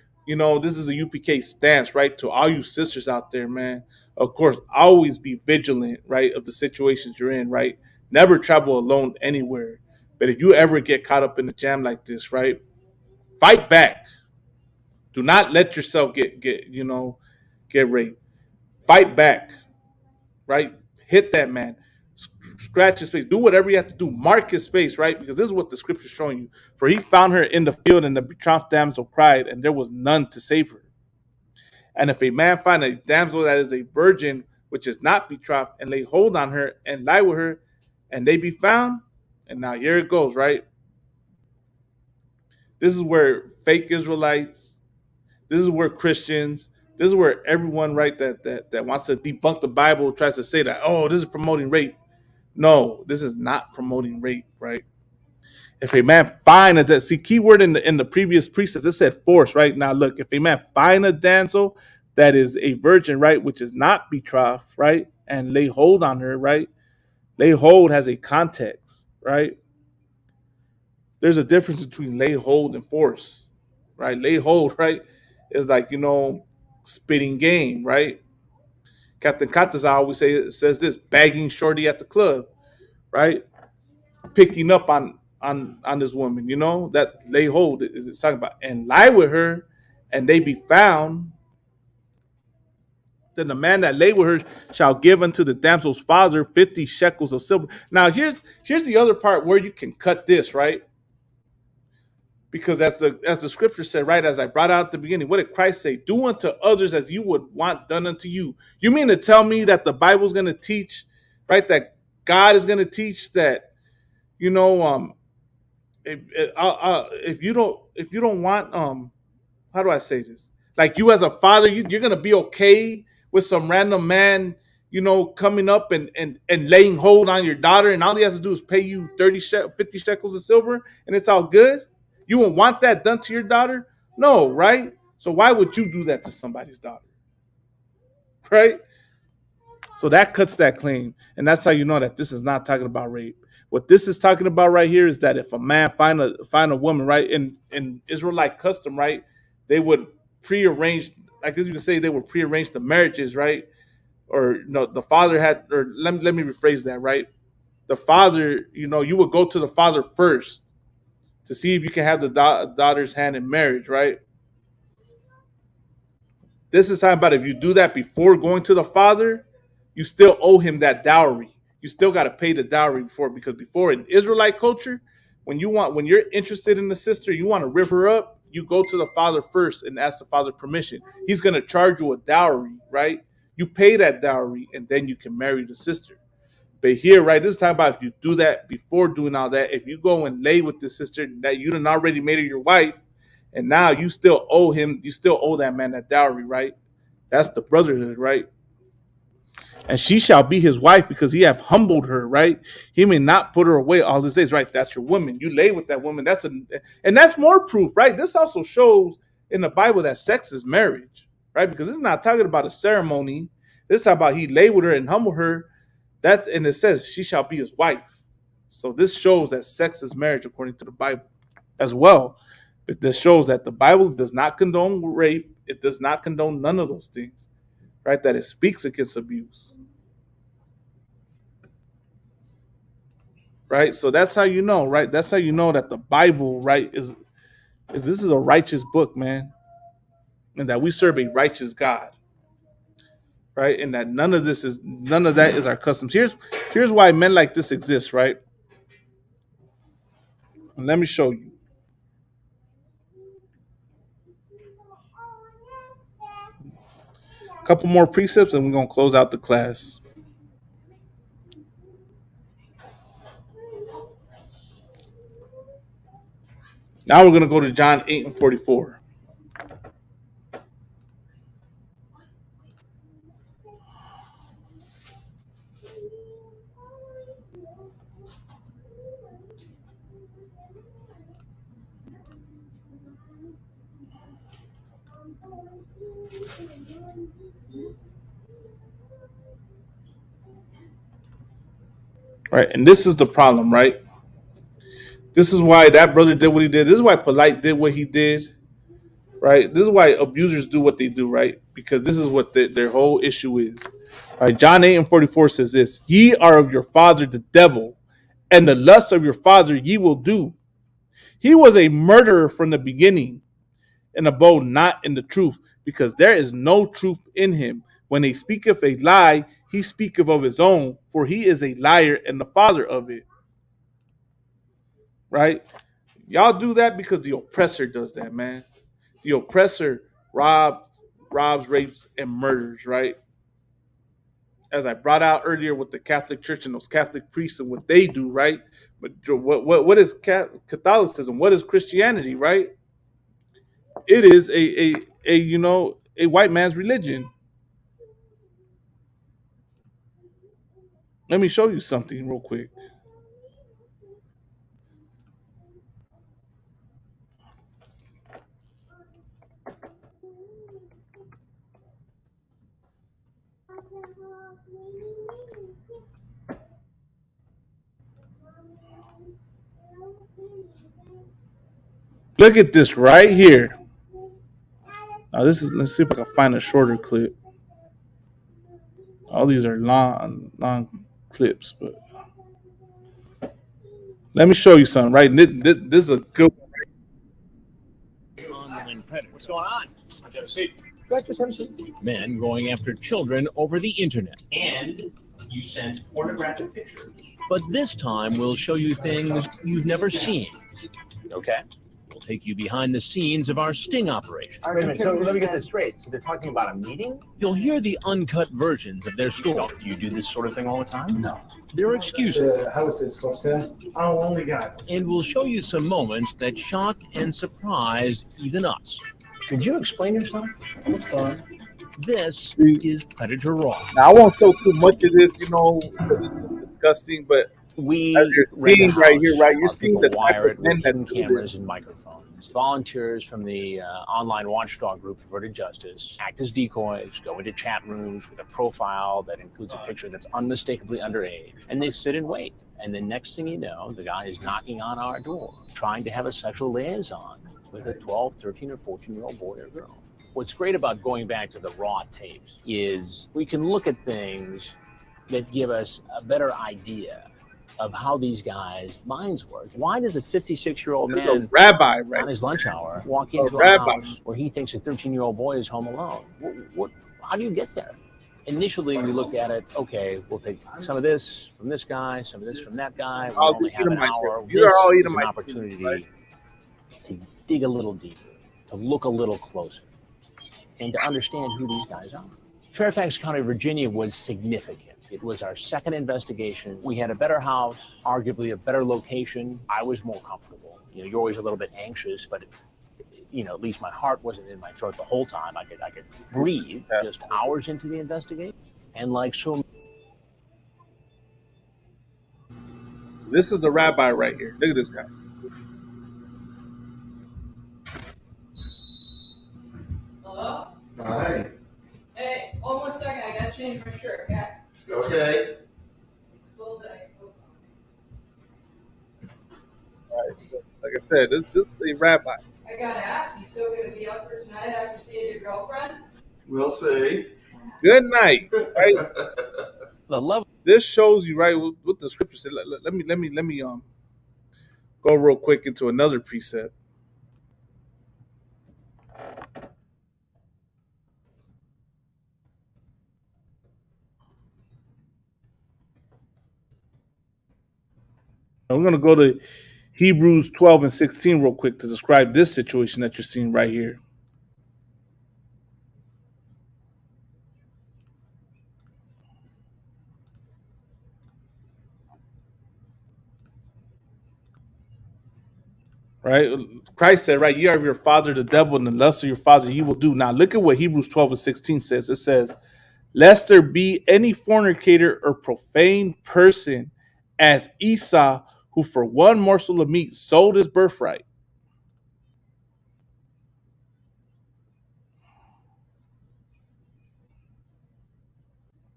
this is a UPK stance, right? To all you sisters out there, man. Of course, always be vigilant, right, of the situations you're in, right? Never travel alone anywhere. But if you ever get caught up in a jam like this, right, fight back. Do not let yourself get raped. Fight back, right? Hit that man, scratch his face, do whatever you have to do, mark his face, right? Because this is what the scripture is showing you. For he found her in the field, and the betrothed damsel cried, and there was none to save her. And if a man find a damsel that is a virgin, which is not betrothed, and lay hold on her and lie with her, and they be found, and now here it goes, right? This is where fake Israelites, this is where Christians, this is where everyone, right, that wants to debunk the Bible tries to say that, oh, this is promoting rape. No, this is not promoting rape, right? If a man find a keyword in the previous precept, it said force, right? Now look, if a man find a damsel that is a virgin, right, which is not betrothed, right, and lay hold on her, right? Lay hold has a context, right? There's a difference between lay hold and force, right? Lay hold, right, is like, spitting game, right? Captain Katas always says this, bagging shorty at the club, right? Picking up on this woman, that lay hold is talking about, and lie with her, and they be found. Then the man that lay with her shall give unto the damsel's father 50 shekels of silver. Now here's the other part where you can cut this, right? Because as the scripture said, right, as I brought out at the beginning, what did Christ say? Do unto others as you would want done unto you. You mean to tell me that the Bible's going to teach, right, that God is going to teach that, if you don't want, how do I say this? Like, you as a father, you're going to be okay with some random man, coming up and laying hold on your daughter, and all he has to do is pay you 50 shekels of silver, and it's all good? You won't want that done to your daughter? No, right? So why would you do that to somebody's daughter? Right? So that cuts that claim. And that's how you know that this is not talking about rape. What this is talking about right here is that if a man find a woman, right, in Israelite custom, right, they would prearrange, like you can say, they would prearrange the marriages, right? Or the father had, or let me rephrase that, right? The father, you would go to the father first to see if you can have the daughter's hand in marriage, right? This is talking about if you do that before going to the father, you still owe him that dowry. you still got to pay the dowry before, because before in Israelite culture, when you're interested in the sister, you want to rip her up, you go to the father first and ask the father permission. He's going to charge you a dowry, right? You pay that dowry and then you can marry the sister. But here, right, this is talking about if you do that before doing all that, if you go and lay with the sister that you done already made her your wife, and now you still owe that man that dowry, right? That's the brotherhood, right? And she shall be his wife because he have humbled her, right? He may not put her away all his days, right? That's your woman. You lay with that woman. And that's more proof, right? This also shows in the Bible that sex is marriage, right? Because it's not talking about a ceremony. This is about he lay with her and humble her. And it says she shall be his wife. So this shows that sex is marriage according to the Bible as well. But this shows that the Bible does not condone rape. It does not condone none of those things, right? That it speaks against abuse, right? So that's how you know, right? That's how you know that the Bible, right, is this is a righteous book, man, and that we serve a righteous God, right? And that none of that is our customs. Here's why men like this exist, right? And let me show you. A couple more precepts and we're going to close out the class. Now we're going to go to John 8 and 44. Right, and this is the problem, right? This is why that brother did what he did. This is why Polite did what he did, right? This is why abusers do what they do, right? Because this is what their whole issue is. All right, John 8 and 44 says this: Ye are of your father the devil, and the lust of your father ye will do. He was a murderer from the beginning, and abode not in the truth, because there is no truth in him. When he speaketh a lie, he speaketh of his own, for he is a liar and the father of it. Right? Y'all do that because the oppressor does that, man. The oppressor robs, rapes, and murders, right? As I brought out earlier with the Catholic Church and those Catholic priests and what they do, right? But what is Catholicism? What is Christianity, right? It is a white man's religion. Let me show you something real quick. Look at this right here. Now let's see if I can find a shorter clip. All these are long clips, but let me show you something, right? This is a good one. Online predators. What's going on? Just have a seat. Men going after children over the internet. And you sent pornographic pictures. But this time we'll show you things you've never seen. Okay? We'll take you behind the scenes of our sting operation. Wait a minute, so let me get this straight. So they're talking about a meeting? You'll hear the uncut versions of their story. Do you do this sort of thing all the time? No. Their excuses. How is this, Costa? Oh, only God. And we'll show you some moments that shocked and surprised even us. Could you explain yourself? I'm sorry. This is Predator Raw. Now, I won't show too much of this, because it's disgusting, but as you're seeing right here, right, you're seeing the type of men that do cameras and microphones. Volunteers from the online watchdog group Averted Justice act as decoys, go into chat rooms with a profile that includes a picture that's unmistakably underage, and they sit and wait. And the next thing you know, the guy is knocking on our door, trying to have a sexual liaison with a 12, 13, or 14-year-old boy or girl. What's great about going back to the raw tapes is we can look at things that give us a better idea of how these guys' minds work. Why does a 56-year-old man rabbi, on his lunch hour walk into a house where he thinks a 13-year-old boy is home alone? How do you get there? Initially, we looked at it, okay, we'll take some of this from this guy, some of this from that guy. We All only these have an Edomites. hour. These are all This is an Edomite opportunity right? to dig a little deeper, to look a little closer, and to understand who these guys are. Fairfax County, Virginia was significant. It was our second investigation. We had a better house, arguably a better location. I was more comfortable. You know, you're always a little bit anxious, but you know, at least my heart wasn't in my throat the whole time. I could breathe just hours into the investigation. And like so, This is the rabbi right here. Look at this guy. Hello? Hi. Hey, hold on a second. I gotta change my shirt. Yeah. Okay. It's full day. All right. Like I said, this is a rabbi. I gotta ask, you still gonna be up for tonight after seeing your girlfriend? We'll see. Good night. Right? the level. This shows you right what the scripture said. Let me go real quick into another precept. We're going to go to Hebrews 12 and 16 real quick to describe this situation that you're seeing right here. Right? Christ said, right, you are your father, the devil, and the lust of your father you will do. Now, look at what Hebrews 12 and 16 says. It says, lest there be any fornicator or profane person as Esau, who for one morsel of meat sold his birthright.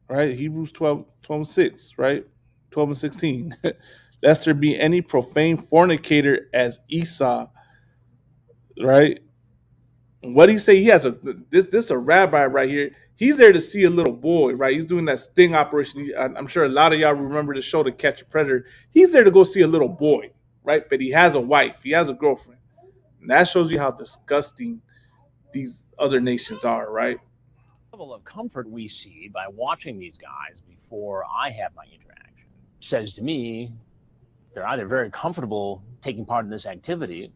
Right? Hebrews 12 and 6, right? 12 and 16. Lest there be any profane fornicator as Esau, right? What he say? He has this a rabbi right here. He's there to see a little boy, right? He's doing that sting operation. I'm sure a lot of y'all remember the show To Catch a Predator. He's there to go see a little boy, right? But he has a wife. He has a girlfriend. And that shows you how disgusting these other nations are, right? Level of comfort we see by watching these guys before I have my interaction says to me they're either very comfortable taking part in this activity,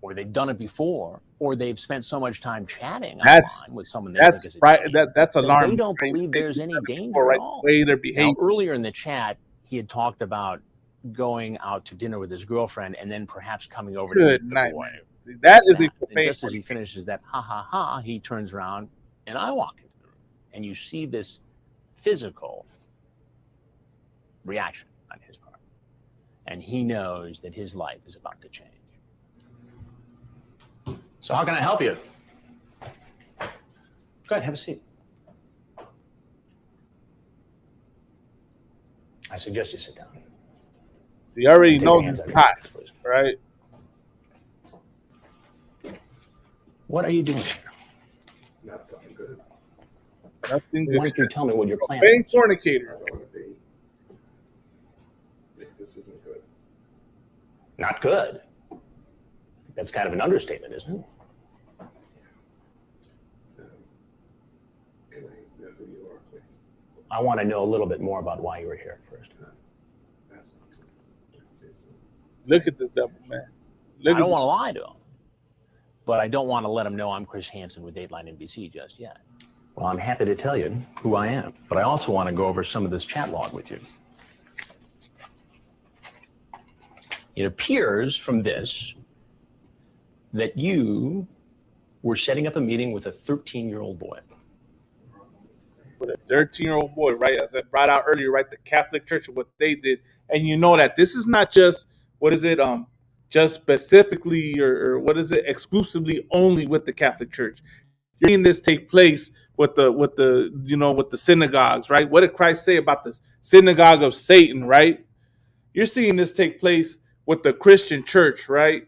or they've done it before, or they've spent so much time chatting online with someone they think is a right. date That's that alarming. they don't believe there's any danger at all. Way their Now, behavior. earlier in the chat, he had talked about going out to dinner with his girlfriend and then perhaps coming over to meet the boy. That is a and just as he finishes that ha ha ha, he turns around and I walk into the room, and you see this physical reaction on his part, and he knows that his life is about to change. So how can I help you? Go ahead, have a seat. I suggest you sit down. So you already Take know your this hands is on your hot, hips, please. right? What are you doing here? Not something good. Nothing Why good. don't you tell me what your plan Profane is? fornicator. I don't want to be. This isn't good. Not good. That's kind of an understatement, isn't it? Can I know who you are, please? I want to know a little bit more about why you were here first. Look at this devil, man. I don't want to lie to him, but I don't want to let him know I'm Chris Hansen with Dateline NBC just yet. Well, I'm happy to tell you who I am, but I also want to go over some of this chat log with you. It appears from this that you were setting up a meeting with a 13-year-old boy. With a 13-year-old boy, right? As I brought out earlier, right? The Catholic Church and what they did. And you know that this is not just, what is it, just specifically or what is it, exclusively only with the Catholic Church. You're seeing this take place with the synagogues, right? What did Christ say about the synagogue of Satan, right? You're seeing this take place with the Christian church, right?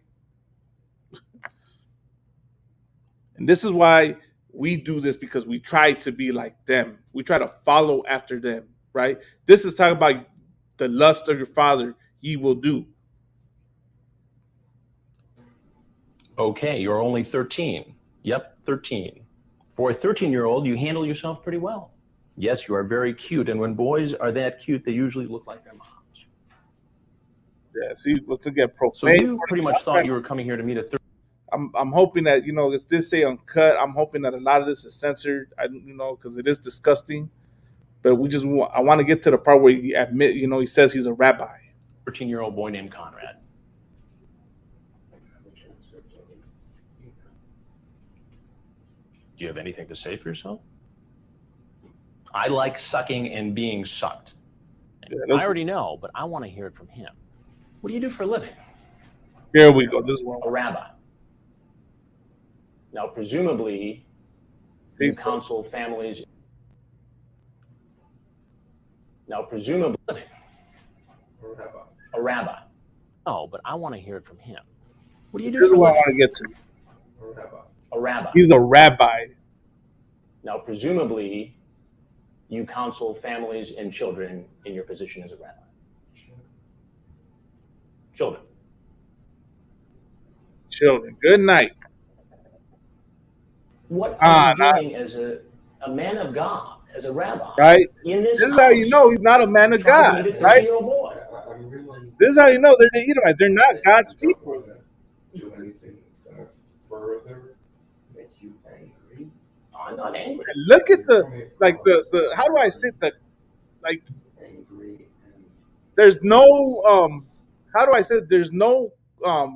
And this is why we do this, because we try to be like them. We try to follow after them, right? This is talking about the lust of your father ye will do. Okay, you're only 13. Yep, 13. For a 13-year-old, you handle yourself pretty well. Yes, you are very cute, and when boys are that cute, they usually look like their moms. Yeah, see, once again, So profane. you pretty much thought you were coming here to meet a third. I'm hoping that, you know, it's this say uncut. I'm hoping that a lot of this is censored. You know, because it is disgusting. But I want to get to the part where he admit, you know, he says he's a rabbi. 13-year-old boy named Conrad. Do you have anything to say for yourself? I like sucking and being sucked. Yeah, I already know, but I want to hear it from him. What do you do for a living? Here we go. This one. A rabbi. Now, presumably, you counsel families. Now, presumably, a rabbi. Oh, but I want to hear it from him. What do you do This for is a what I living? want to get to. A rabbi. He's a rabbi. Now, presumably, you counsel families and children in your position as a rabbi. Children. Children. Good night. What are you doing as a man of God, as a rabbi, right? in this This is house, how you know he's not a man of trying to God, meet a right? 13-year-old boy? This is how you know they're the Edomites. They're not God's people. Do anything that's gonna further make you angry. I'm not angry. And look at the how do I say that, like, Angry and there's no how do I say it? There's no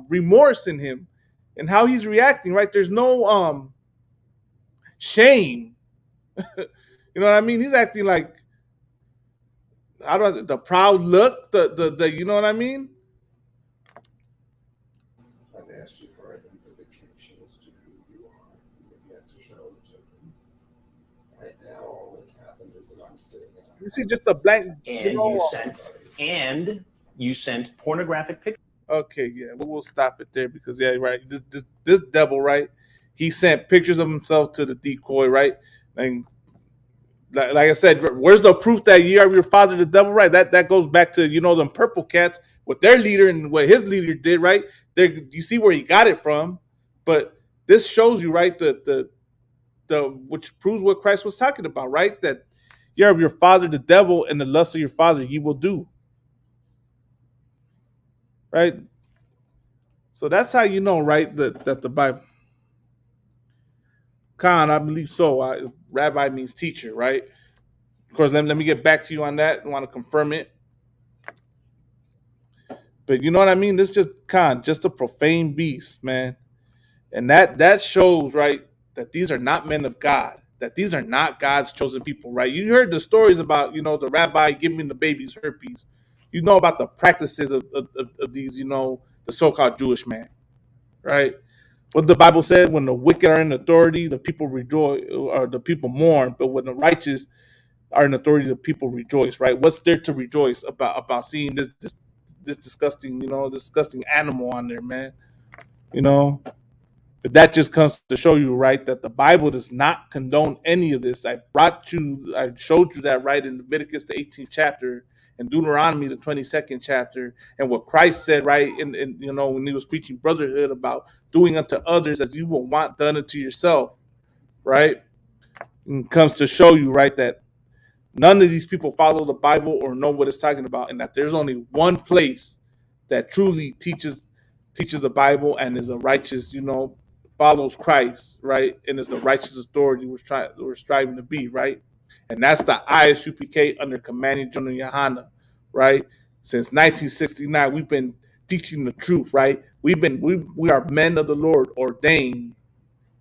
remorse in him and how he's reacting, right? There's no shame. You know what I mean? He's acting like, how do I say, the proud look, the you know what I mean? I've asked you for identifications to who you are. You've yet to show it to me. Right now, all that's happened is that I'm sitting in You see just a blank, And you sent pornographic pictures. Okay, yeah, we'll stop it there because yeah, right. This devil, right? He sent pictures of himself to the decoy, right? And like I said, where's the proof that you are your father, the devil, right? That goes back to, you know, them purple cats with their leader and what his leader did, right? There, you see where he got it from, but this shows you, right, the which proves what Christ was talking about, right? That you're of your father, the devil, and the lust of your father you will do, right? So that's how you know, right, that the Bible. Khan, I believe so. Rabbi means teacher, right? Of course, let me get back to you on that. I want to confirm it. But you know what I mean? This just Khan, just a profane beast, man. And that shows, right, that these are not men of God, that these are not God's chosen people, right? You heard the stories about, you know, the rabbi giving the babies herpes. You know about the practices of these, you know, the so-called Jewish man, right? What the Bible said, when the wicked are in authority, the people rejoice, or the people mourn. But when the righteous are in authority, the people rejoice. Right? What's there to rejoice about seeing this disgusting, you know, disgusting animal on there, man? You know, but that just comes to show you, right, that the Bible does not condone any of this. I showed you that, right, in Leviticus the 18th chapter, and Deuteronomy the 22nd chapter, and what Christ said, right, in you know, when he was preaching brotherhood about doing unto others as you will want done unto yourself, right? And comes to show you, right, that none of these people follow the Bible or know what it's talking about, and that there's only one place that truly teaches the Bible and is a righteous, you know, follows Christ, right? And is the righteous authority we're striving to be, right? And that's the ISUPK under Commanding General Yohana, right? Since 1969, we've been teaching the truth, right? We are men of the Lord, ordained.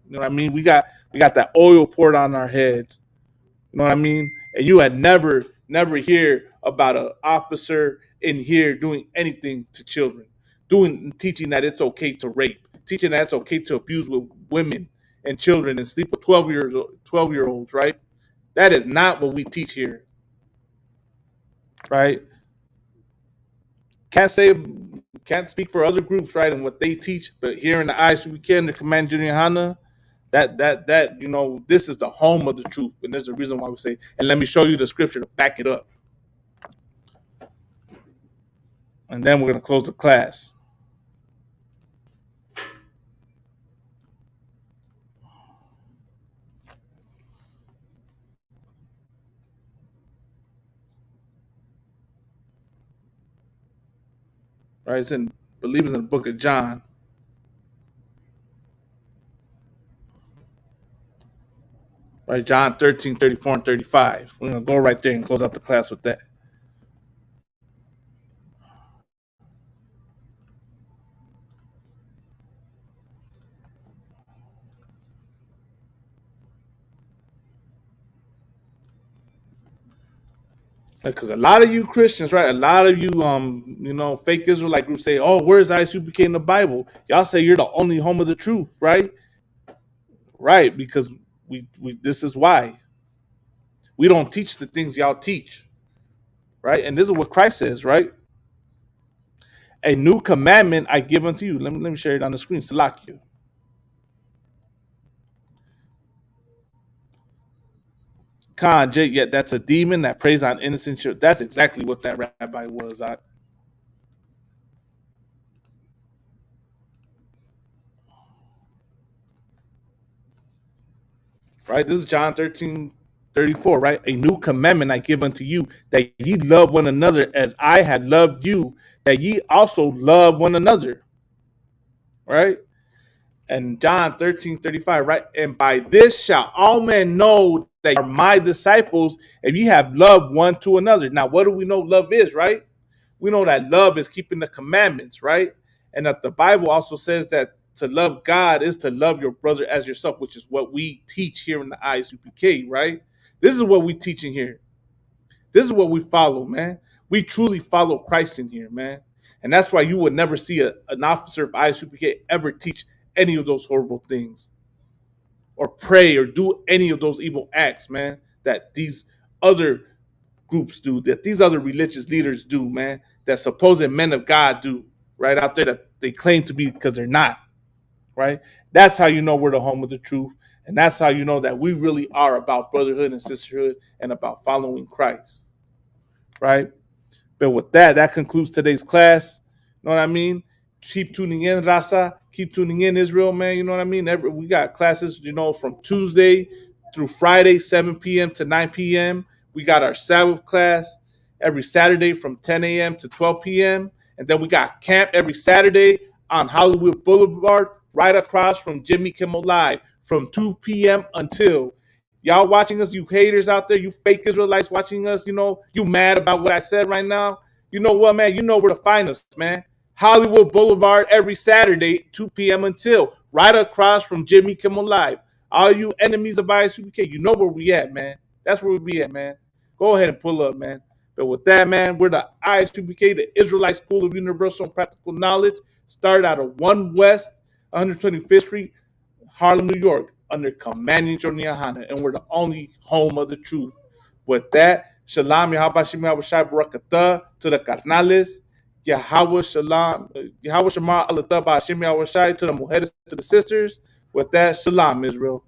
You know what I mean? We got that oil poured on our heads. You know what I mean? And you had never hear about an officer in here doing anything to children, teaching that it's okay to rape, teaching that it's okay to abuse with women and children and sleep with 12-year-olds, right? That is not what we teach here, right? Can't speak for other groups, right, and what they teach, but here in the ISUPK, the Command Junior Hana, that you know, this is the home of the truth, and there's a reason why we say. And let me show you the scripture to back it up, and then we're gonna close the class. right? It's in, I believe it's in the book of John. Right, John 13, 34, and 35. We're going to go right there and close out the class with that. Because a lot of you Christians, right? A lot of you, fake Israelite groups say, "Oh, where's ISUPK in the Bible?" Y'all say you're the only home of the truth, right? Right, because we this is why we don't teach the things y'all teach, right? And this is what Christ says, right? A new commandment I give unto you. Let me share it on the screen. Salakia. Khan, yeah, that's a demon that preys on innocent children. That's exactly what that rabbi was. Right? This is John 13, 34, right? A new commandment I give unto you, that ye love one another as I had loved you, that ye also love one another. Right? And John 13, 35, right? And by this shall all men know that you are my disciples, if ye have loved one to another. Now, what do we know love is, right? We know that love is keeping the commandments, right? And that the Bible also says that to love God is to love your brother as yourself, which is what we teach here in the ISUPK, right? This is what we teach in here. This is what we follow, man. We truly follow Christ in here, man. And that's why you would never see an officer of ISUPK ever teach any of those horrible things or pray or do any of those evil acts, man, that these other groups do, that these other religious leaders do, man, that supposed men of God do, right out there that they claim to be because they're not, right? That's how you know we're the home of the truth. And that's how you know that we really are about brotherhood and sisterhood and about following Christ, right? But with that, that concludes today's class. You know what I mean? Keep tuning in, Rasa. Keep tuning in, Israel, man. You know what I mean? We got classes, from Tuesday through Friday, 7 p.m. to 9 p.m. We got our Sabbath class every Saturday from 10 a.m. to 12 p.m. And then we got camp every Saturday on Hollywood Boulevard, right across from Jimmy Kimmel Live from 2 p.m. until y'all watching us, you haters out there, you fake Israelites watching us, you mad about what I said right now. You know what, man? You know where to find us, man. Hollywood Boulevard every Saturday, 2 p.m. until, right across from Jimmy Kimmel Live. All you enemies of ISUPK, you know where we at, man. That's where we be at, man. Go ahead and pull up, man. But with that, man, we're the ISUPK, the Israelite School of Universal and Practical Knowledge. Started out of 1 West, 125th Street, Harlem, New York, under commanding Joniahana, and we're the only home of the truth. With that, Shalom, Yahweh Shem Yahweh Shai Barakatah to the carnales, Yahweh Shalom, Yahweh Shema Alatah Ba'Shem Yahweh Shai to the mujeres, to the sisters. With that, Shalom, Israel.